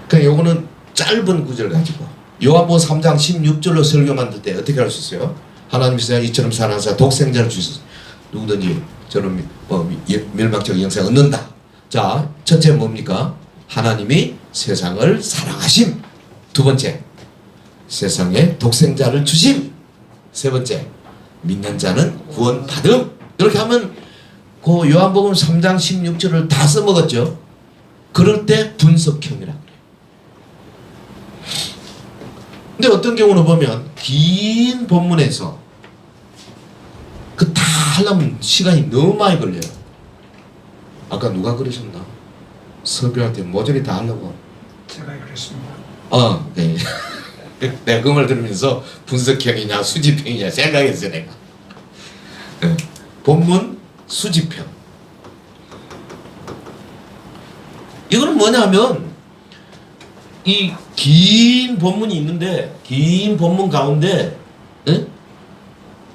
그러니까 요거는 짧은 구절 가지고 요한복음 3장 16절로 설교 만들 때 어떻게 할 수 있어요? 하나님 세상 이처럼 사랑하사 독생자를 주셔서 누구든지 저런 멸망적 영생을 얻는다. 자, 첫째 뭡니까? 하나님이 세상을 사랑하심. 두 번째, 세상에 독생자를 주심. 세 번째, 믿는 자는 구원받음. 이렇게 하면 그 요한복음 3장 16절을 다 써먹었죠. 그럴 때 분석형이라고 그래요. 근데 어떤 경우는 보면 긴 본문에서 그 다 하려면 시간이 너무 많이 걸려요. 아까 누가 그러셨나? 설교할 때 모조리 다 하려고. 제가 그랬습니다. 네. 내가 그 말 들으면서 분석형이냐 수집형이냐 생각했어요. 내가. 네. 본문 수집형. 이거는 뭐냐면 이 긴 본문이 있는데 긴 본문 가운데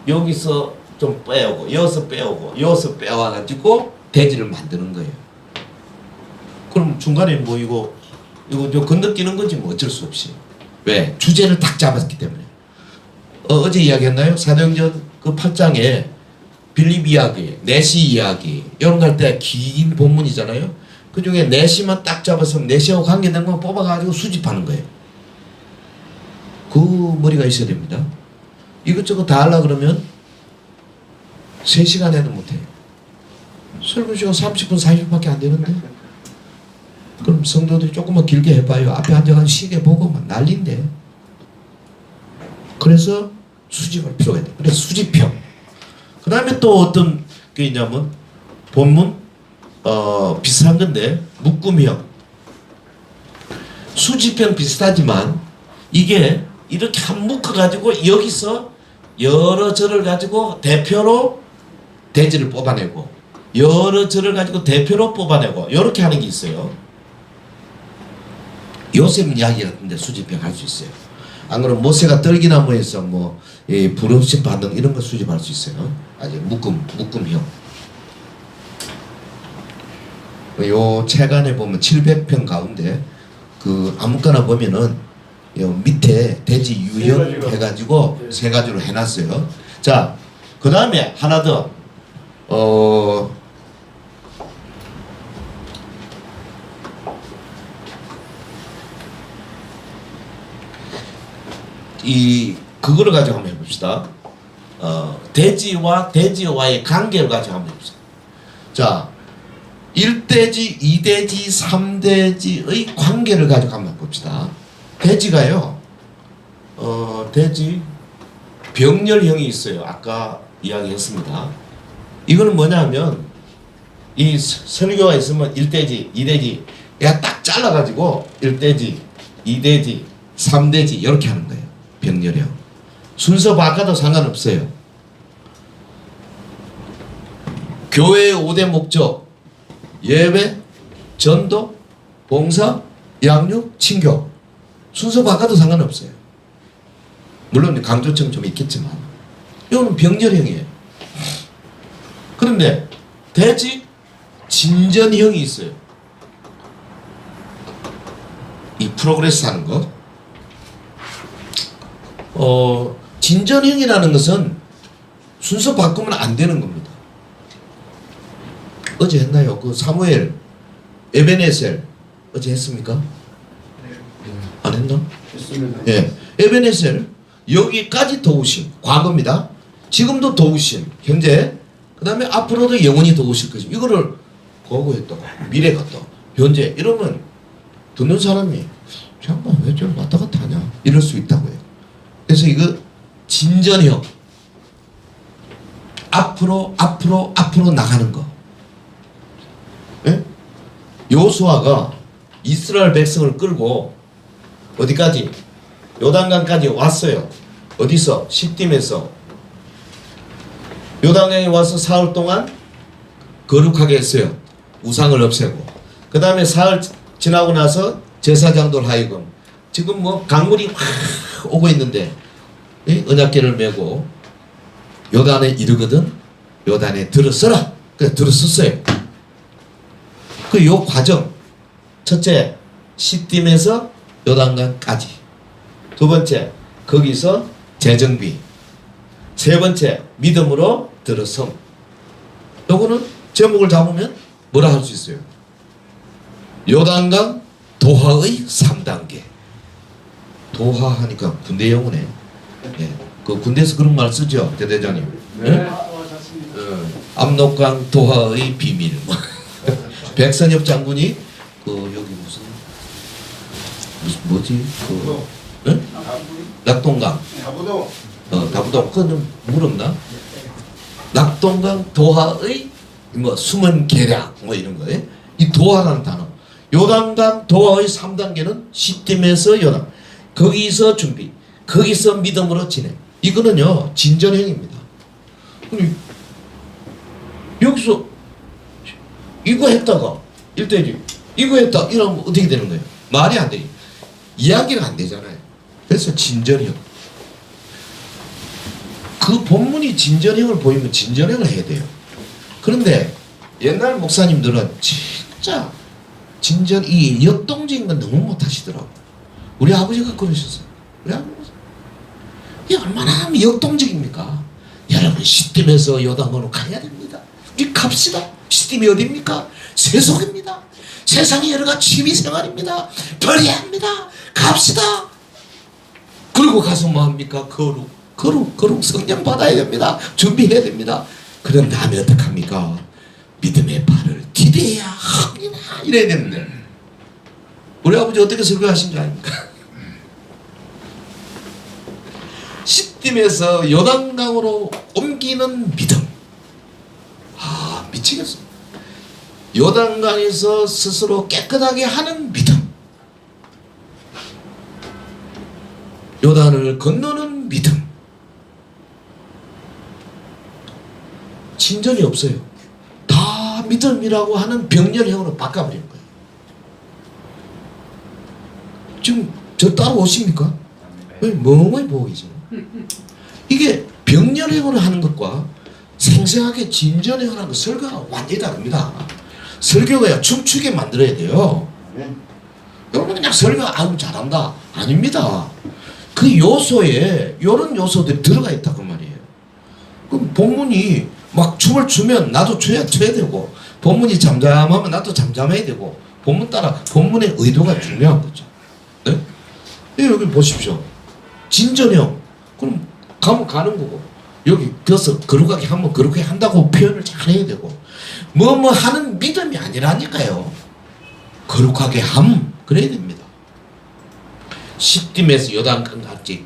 여기서 좀 빼오고 여기서 빼오고 여기서 빼와가지고 대지를 만드는 거예요. 그럼 중간에 뭐 이거 좀 건너뛰는 거지 뭐 어쩔 수 없이. 왜? 주제를 딱 잡았기 때문에. 어제 이야기했나요? 사도행전 그 8장에 빌립 이야기, 내시 이야기 이런 거 할 때 긴 본문이잖아요. 그 중에 내시만 딱 잡아서 내시하고 관계된 거 뽑아가지고 수집하는 거예요. 그 머리가 있어야 됩니다. 이것저것 다 하려고 그러면 3시간 해도 못해요. 설교 시간 30분, 40분밖에 안 되는데. 그럼 성도들이 조금만 길게 해봐요. 앞에 앉아가지고 시계 보고 막 난리인데. 그래서 수집할 필요가 있다. 그래서 수집형. 그 다음에 또 어떤 게 있냐면 본문 비슷한 건데 묶음형. 수집형 비슷하지만 이게 이렇게 한 묶어가지고 여기서 여러 절을 가지고 대표로 대지를 뽑아내고 여러 절을 가지고 대표로 뽑아내고 이렇게 하는 게 있어요. 요셉 이야기 같은데 수집형 할 수 있어요. 안 그러면 모세가 떨기나무에서 뭐 부름심 받는 이런 거 수집할 수 있어요. 아주 묶음형. 요 책 안에 보면 700평 가운데 그 아무거나 보면은 요 밑에 대지 유형 해가지고 세 가지로 해놨어요. 자, 그 다음에 하나 더. 그거를 가지고 한번 해봅시다. 대지와의 관계를 가지고 한번 해봅시다. 자, 1대지, 2대지, 3대지의 관계를 가지고 한번 봅시다. 대지가요, 대지 병렬형이 있어요. 아까 이야기했습니다. 이거는 뭐냐면 이 설교가 있으면 1대지, 2대지 야 딱 잘라가지고 1대지, 2대지, 3대지 이렇게 하는 거예요. 병렬형. 순서 바꿔도 상관없어요. 교회의 5대 목적: 예배, 전도, 봉사, 양육, 친교. 순서 바꿔도 상관없어요. 물론 강조점 좀 있겠지만 이거는 병렬형이에요. 그런데 대지 진전형이 있어요. 이 프로그레스 하는 거. 진전형이라는 것은 순서 바꾸면 안 되는 겁니다. 어제 했나요? 그 사무엘 에베네셀 어제 했습니까? 안 했나? 했습니다. 예, 에베네셀 여기까지 도우심 과거입니다. 지금도 도우심 현재, 그 다음에 앞으로도 영원히 도우실 것이. 이거를 과거했다고 미래가 또 현재 이러면 듣는 사람이 잠깐 왜 저 왔다 갔다 하냐 이럴 수 있다고요. 그래서 이거 진전형, 앞으로 나가는 거. 예? 요수아가 이스라엘 백성을 끌고 어디까지? 요단강까지 왔어요. 어디서? 시딤에서. 요단강에 와서 사흘 동안 거룩하게 했어요. 우상을 없애고. 그 다음에 사흘 지나고 나서 제사장들 하여금 지금 뭐 강물이 확 오고 있는데 언약궤를 메고 요단에 이르거든 요단에 들어서라. 그래서 들어섰어요. 그 요 과정, 첫째 시딤에서 요단강까지, 두 번째 거기서 재정비, 세 번째 믿음으로 들어섬. 요거는 제목을 잡으면 뭐라 할 수 있어요? 요단강 도하의 3단계. 도하 하니까 군대 용어네. 예. 그 군대에서 그런 말 쓰죠, 대대장님. 네. 예? 압록강 도하의 비밀. 백선엽 장군이 그 여기 무슨 뭐지 그 예? 낙동강 다부도 다부동 그는 물었나? 낙동강 도하의 뭐 숨은 계략 뭐 이런 거에 이 도하라는 단어. 요단강 도하의 3단계는 시딤에서 요단, 거기서 준비, 거기서 믿음으로 진행. 이거는요 진전형입니다. 여기서 이거 했다가 1대1 이거 했다 이러면 어떻게 되는 거예요? 말이 안 돼요. 이야기가 안 되잖아요. 그래서 진전형. 그 본문이 진전형을 보이면 진전형을 해야 돼요. 그런데 옛날 목사님들은 진짜 이 역동적인 건 너무 못하시더라고. 우리 아버지가 그러셨어요. 우리 아버지 이게 얼마나 역동적입니까? 여러분 시딤에서 요단강으로 가야 됩니다. 우리 갑시다. 시딤이 어디입니까? 세속입니다. 세상의 여러 가지 취미생활입니다. 버려야 합니다. 갑시다. 그리고 가서 뭐합니까? 거룩 성령 받아야 됩니다. 준비해야 됩니다. 그런 다음에 어떡합니까? 믿음의 발을 디뎌야 합니다. 이래야 되는데 우리 아버지 어떻게 설교하신 줄 아닙니까? 시딤에서 요단강으로 옮기는 믿음. 아, 미치겠어. 요단강에서 스스로 깨끗하게 하는 믿음. 요단을 건너는 믿음. 진전이 없어요. 다 믿음이라고 하는 병렬형으로 바꿔버린 거예요. 지금 저 따라오십니까? 왜 멍하니 보고 계세요? 이게 병렬형으로 하는 것과 생생하게 진전해오라는 설교가 완전히 다릅니다. 설교가 춤추게 만들어야 돼요. 여러분 그냥 설교가 아유 잘한다 아닙니다. 그 요소에 이런 요소들이 들어가 있다 그 말이에요. 그럼 본문이 막 춤을 추면 나도 춰야 되고, 본문이 잠잠하면 나도 잠잠해야 되고, 본문 따라 본문의 의도가 중요한 거죠. 네? 여기 보십시오. 진전형. 그럼 가면 가는 거고, 여기 그래서 거룩하게 하면 그렇게 한다고 표현을 잘 해야 되고, 뭐 하는 믿음이 아니라니까요. 거룩하게 함 그래야 됩니다. 시딤에서 요단강 갔지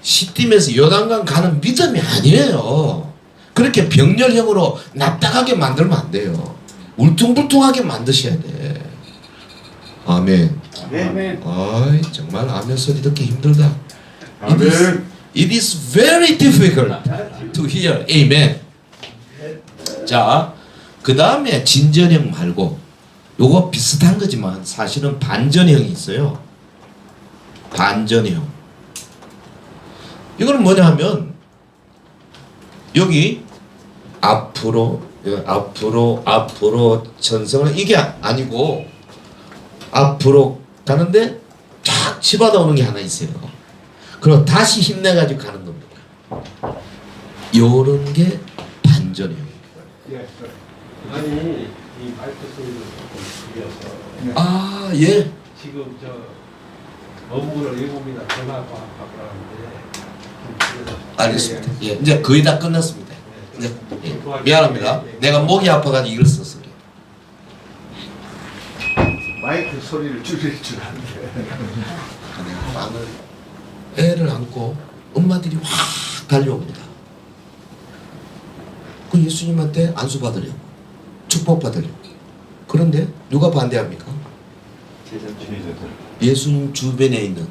시딤에서 요단강 가는 믿음이 아니에요. 그렇게 병렬형으로 납작하게 만들면 안 돼요. 울퉁불퉁하게 만드셔야 돼. 아멘. 아멘. 아이 정말 아멘 소리 듣기 힘들다. 아멘. It is very difficult to hear. Amen. 자, 그 다음에 진전형 말고 요거 비슷한 거지만 사실은 반전형이 있어요. 반전형. 이거는 뭐냐 하면 여기 앞으로 전성을 이게 아니고 앞으로 가는데 쫙 집어다 오는 게 하나 있어요. 그리고 다시 힘내가지고 가는 겁니다. 요런 게 반전이에요. 아니 이 마이크 소리를 조금 줄여서 아 예. 지금 저 어묵을 일곱이나 전화 바꾸라는데 좀 줄여서. 알겠습니다. 예, 이제 거의 다 끝났습니다. 이제, 예, 미안합니다. 내가 목이 아파가지고 이걸 썼어. 마이크 소리를 줄일 줄 아는데. 애를 안고 엄마들이 확 달려옵니다. 그 예수님한테 안수 받으려고, 축복 받으려고. 그런데 누가 반대합니까? 예수님 주변에 있는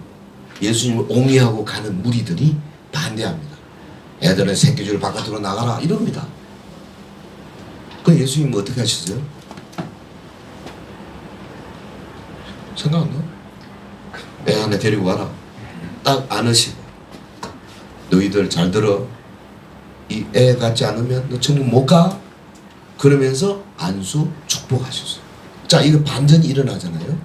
예수님을 옹이하고 가는 무리들이 반대합니다. 애들은 새끼줄 바깥으로 나가라 이럽니다. 그 예수님은 어떻게 하셨어요? 생각 안 나? 애 안에 데리고 와라. 딱 안으시고, 너희들 잘 들어. 이 애 같지 않으면 너 천국 못 가. 그러면서 안수 축복하셨어요. 자, 이거 반전이 일어나잖아요.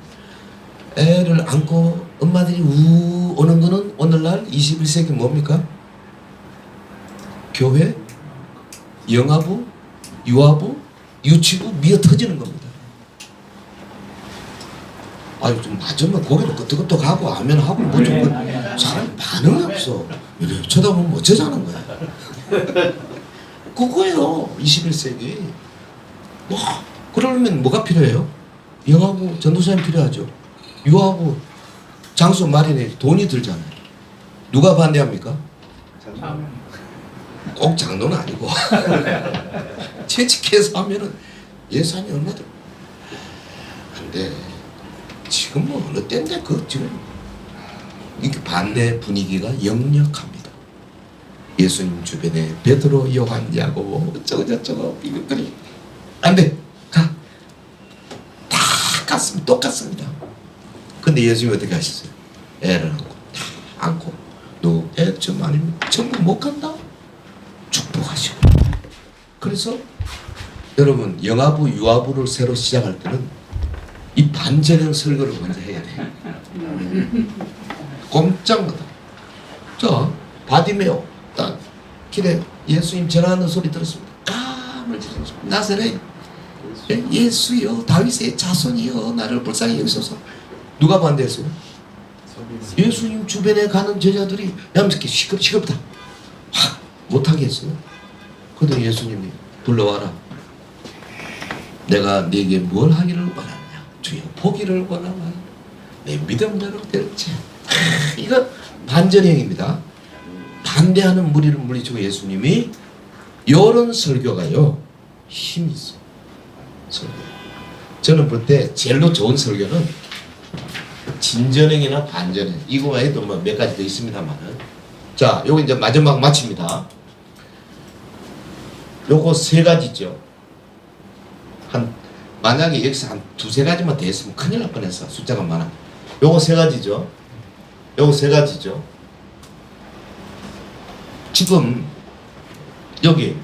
애를 안고 엄마들이 우 오는 거는 오늘날 21세기 뭡니까? 교회, 영아부, 유아부, 유치부 미어 터지는 겁니다. 아유 좀 맞으면 고개도 끄덕끄덕하고 아멘 하고 뭐 좀 사람 반응이 없어. 이래 쳐다보면 어쩌자는 거야. 그거예요 21세기. 뭐 그러려면 뭐가 필요해요? 영하고 전도사님 필요하죠. 유하고 장소 마련에 돈이 들잖아요. 누가 반대합니까? 꼭 장로는 아니고 채찍해서 하면은 예산이 얼마든 근데 지금 뭐 어느 때인데 그 지금 이렇게 반대 분위기가 역력합니다. 예수님 주변에 베드로, 요한, 야고보 어쩌고 저쩌고 이것들이 안돼 가 다 같습니다. 똑같습니다. 근데 예수님이 어떻게 하셨어요? 애를 안고 다 안고 너 애 좀 아니면 천국 못 간다? 축복하시고. 그래서 여러분 영아부 유아부를 새로 시작할 때는 이 반전형 설교를 먼저 해야 돼. 꼼짝 못하. 자 바디메오 딱 길에 예수님 전하는 소리 들었습니다. 까물지르 나사렛 예수여 다윗의 자손이여 나를 불쌍히 여기소서. 누가 반대했어요? 예수님 주변에 가는 제자들이 얌새끼 시끄럽다 확 못하게 했어요. 근데 예수님이 불러와라. 내가 네게 뭘 하기를 원하느냐. 주여 보기를 원하나 내 믿음대로 될지. 이거 반전형입니다. 반대하는 무리를 물리치고 예수님이 이런 설교가요 힘이 있어요. 설교. 저는 볼 때 제일로 좋은 설교는 진전형이나 반전형. 이거 외에도 뭐 몇 가지 더 있습니다만은. 자, 요거 이제 마지막 마칩니다. 요거 세 가지죠. 만약에 여기서 한 두세 가지만 더 했으면 큰일 날 뻔했어. 숫자가 많아. 요거 세 가지죠. 요거 세 가지죠. 지금 여기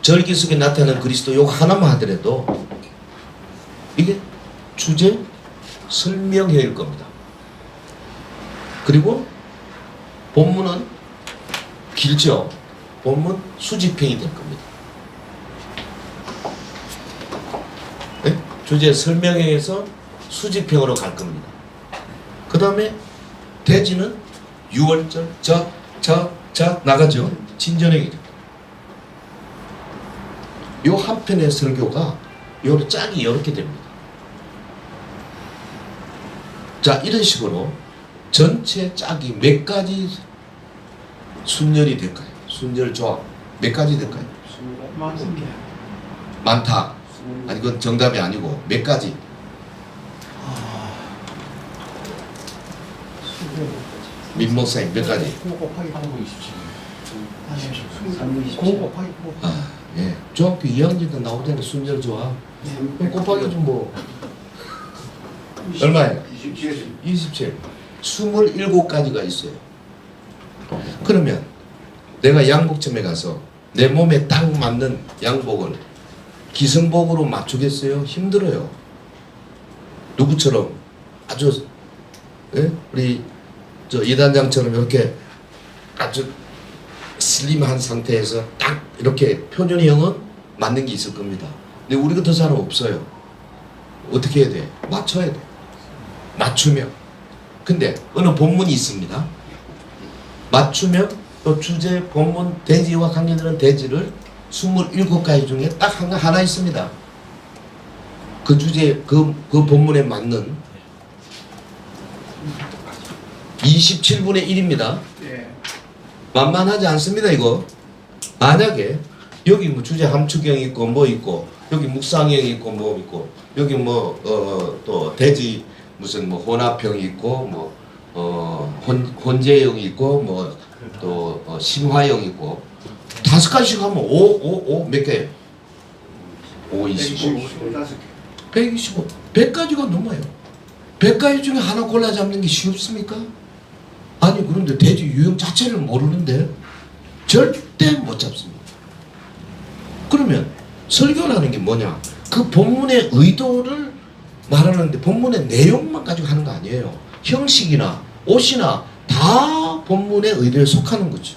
절기 속에 나타나는 그리스도 요거 하나만 하더라도 이게 주제 설명회일 겁니다. 그리고 본문은 길죠. 본문 수집행이 될 겁니다. 네? 주제 설명회에서 수집행으로 갈 겁니다. 그 다음에 대지는 6월절 자 나가죠. 진전행이죠. 요 한 편의 설교가 요 짝이 이렇게 됩니다. 자, 이런 식으로 전체 짝이 몇 가지 순열이 될까요? 순열 조합 몇 가지 될까요? 많다. 아니 그건 정답이 아니고 몇 가지? 민 목사님 몇 가지? 9 곱하기 9 곱하기 9 아, 예. 중학교 2학년 때 나오잖아요. 순열 조합. 그럼 곱하기 좀 뭐 얼마예요? 27. 27가지가 있어요. 그러면 내가 양복점에 가서 내 몸에 딱 맞는 양복을 기성복으로 맞추겠어요? 힘들어요. 누구처럼 아주 예? 우리 저 이단장처럼 이렇게 아주 슬림한 상태에서 딱 이렇게 표준형은 맞는 게 있을 겁니다. 근데 우리 같은 사람 없어요. 어떻게 해야 돼? 맞춰야 돼. 맞추면. 근데 어느 본문이 있습니다. 맞추면 또 주제 본문 대지와 관계되는 대지를 27가지 중에 딱 하나 있습니다. 그 주제 그 본문에 맞는 27분의 1입니다. 예. 만만하지 않습니다. 이거 만약에 여기 뭐 주제 함축형 있고 뭐 있고 여기 묵상형 있고 뭐 있고 여기 뭐 또 대지 무슨 뭐 혼합형 있고 뭐 혼재형 있고 뭐 또 심화형 있고 5가지씩 하면 5 몇 개예요? 5, 25 125 100가지가 넘어요. 100가지 중에 하나 골라 잡는 게 쉽습니까? 아니 그런데 대지 유형 자체를 모르는데 절대 못 잡습니다. 그러면 설교라는 게 뭐냐? 그 본문의 의도를 말하는데 본문의 내용만 가지고 하는 거 아니에요. 형식이나 옷이나 다 본문의 의도에 속하는 거죠.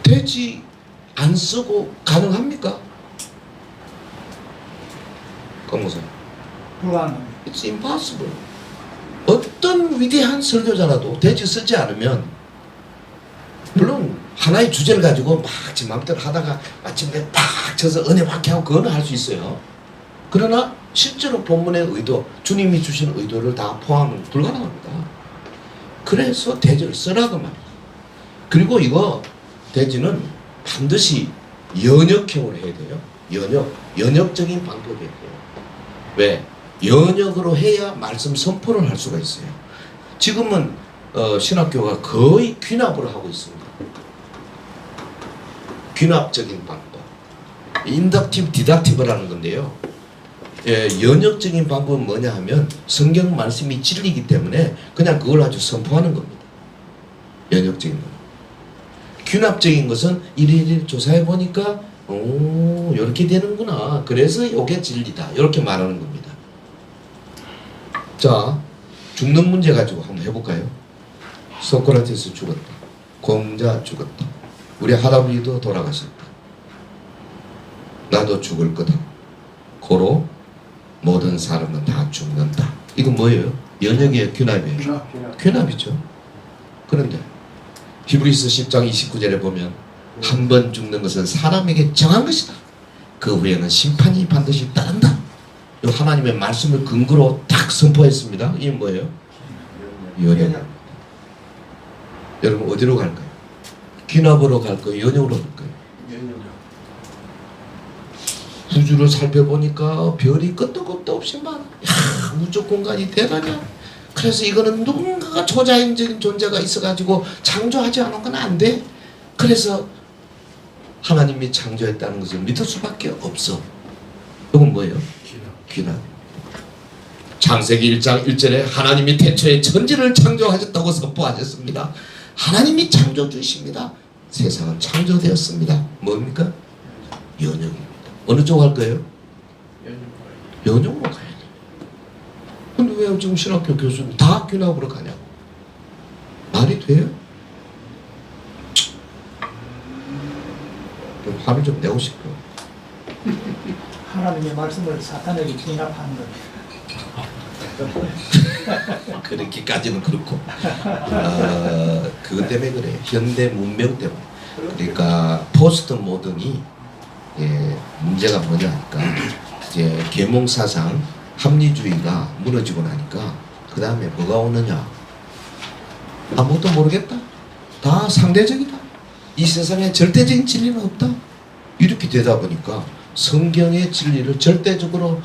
대지 안 쓰고 가능합니까? 강모사. 불가능합니다. It's impossible. 어떤 위대한 설교자라도 대지 쓰지 않으면 물론 하나의 주제를 가지고 막 지 마음대로 하다가 마침내 팍 쳐서 은혜 받게 하고 그거는 할 수 있어요. 그러나 실제로 본문의 의도, 주님이 주신 의도를 다 포함은 불가능합니다. 그래서 대지를 쓰라고 말이에요. 그리고 이거 대지는 반드시 연역형으로 해야 돼요. 연역적인 방법이에요. 왜? 연역으로 해야 말씀 선포를 할 수가 있어요. 지금은 신학교가 거의 귀납을 하고 있습니다. 귀납적인 방법. 인덕티브, 디덕티브라는 건데요. 예, 연역적인 방법은 뭐냐 하면 성경 말씀이 진리이기 때문에 그냥 그걸 아주 선포하는 겁니다. 연역적인 거. 귀납적인 것은 이리이리 조사해 보니까 오, 이렇게 되는구나. 그래서 이게 진리다. 이렇게 말하는 겁니다. 자, 죽는 문제 가지고 한번 해볼까요? 소크라테스 죽었다. 공자 죽었다. 우리 할아버지도 돌아가셨다. 나도 죽을 거다. 고로 모든 사람은 다 죽는다. 이건 뭐예요? 연역이에요? 귀납이에요? 귀납이죠. 그런데 히브리서 10장 29절에 보면 한 번 죽는 것은 사람에게 정한 것이다. 그 후에는 심판이 반드시 따른다. 이 하나님의 말씀을 근거로 딱 선포했습니다. 이게 뭐예요? 연역. 여러분 어디로 갈까요? 귀납으로 갈까요? 연역으로 갈까요? 우주를 살펴보니까 별이 끝도 끝도 없이 많아. 우주 공간이 대단해. 그래서 이거는 누군가가 초자연적인 존재가 있어가지고 창조하지 않은 건 안 돼. 그래서 하나님이 창조했다는 것을 믿을 수밖에 없어. 이건 뭐예요? 귀납. 창세기 1장 1절에 하나님이 태초에 천지를 창조하셨다고 선포하셨습니다. 하나님이 창조주이십니다. 세상은 창조되었습니다. 뭡니까? 연영입니다. 어느 쪽 할 거예요? 연영으로 가야 돼. 근데 왜 지금 신학교 교수님 다 귀납으로 가냐고. 말이 돼요? 좀 화를 좀 내고 싶어. 하나님의 말씀을 사탄에게 기납하는 거예요. 그렇게까지는 그렇고 그것 때문에 그래요. 현대 문명 때문에. 그러니까 포스트 모던이 문제가 뭐냐니까 이제 계몽사상 합리주의가 무너지고 나니까 그 다음에 뭐가 오느냐. 아무것도 모르겠다. 다 상대적이다. 이 세상에 절대적인 진리는 없다. 이렇게 되다 보니까 성경의 진리를 절대적으로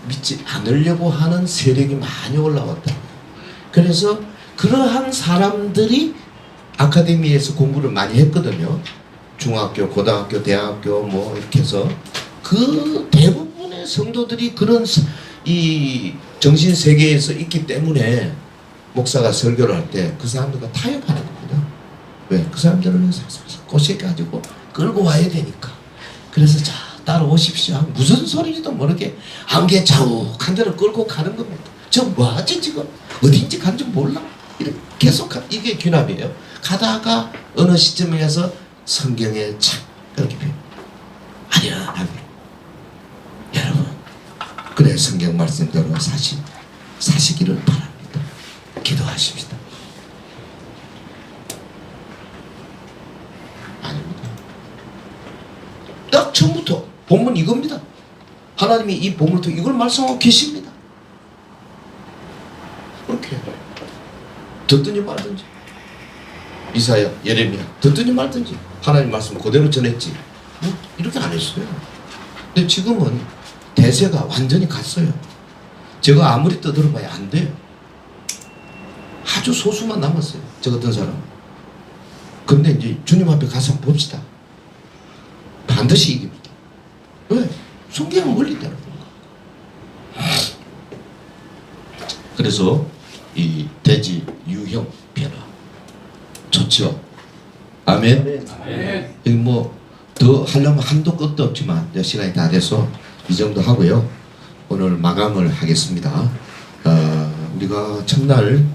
믿지 않으려고 하는 세력이 많이 올라왔다. 그래서 그러한 사람들이 아카데미에서 공부를 많이 했거든요. 중학교, 고등학교, 대학교 뭐 이렇게 해서 그 대부분의 성도들이 그런 이 정신 세계에서 있기 때문에 목사가 설교를 할 때 그 사람들과 타협하는 겁니다. 왜? 그 사람들은 꼬셔가지고 끌고 와야 되니까. 그래서 자 따라오십시오. 무슨 소리인지도 모르게 안개 자욱한 대로 끌고 가는 겁니다. 저 뭐하지 지금? 어딘지 간지 몰라. 이렇게 계속 이게 귀납이에요. 가다가 어느 시점에 가서 성경에 착 이렇게 아련하게 여러분 그래 성경 말씀대로 사시기를 바랍니다. 기도하십시다. 아닙니다. 딱 처음부터 본문 이겁니다. 하나님이 이 본문을 통해 이걸 말씀하고 계십니다. 그렇게 듣든지 말든지 이사야, 예레미야 듣든지 말든지 하나님 말씀 그대로 전했지 뭐 이렇게 안 했어요. 근데 지금은 대세가 완전히 갔어요. 제가 아무리 떠들어봐야 안 돼요. 아주 소수만 남았어요. 저 같은 사람. 근데 이제 주님 앞에 가서 한번 봅시다. 반드시 이깁니다. 왜? 성경은 원리대로. 그래서 이 대지 유형 변화 좋죠. 아멘. 뭐 하려면 한도 끝도 없지만 시간이 다 돼서 이 정도 하고요. 오늘 마감을 하겠습니다. 우리가 첫날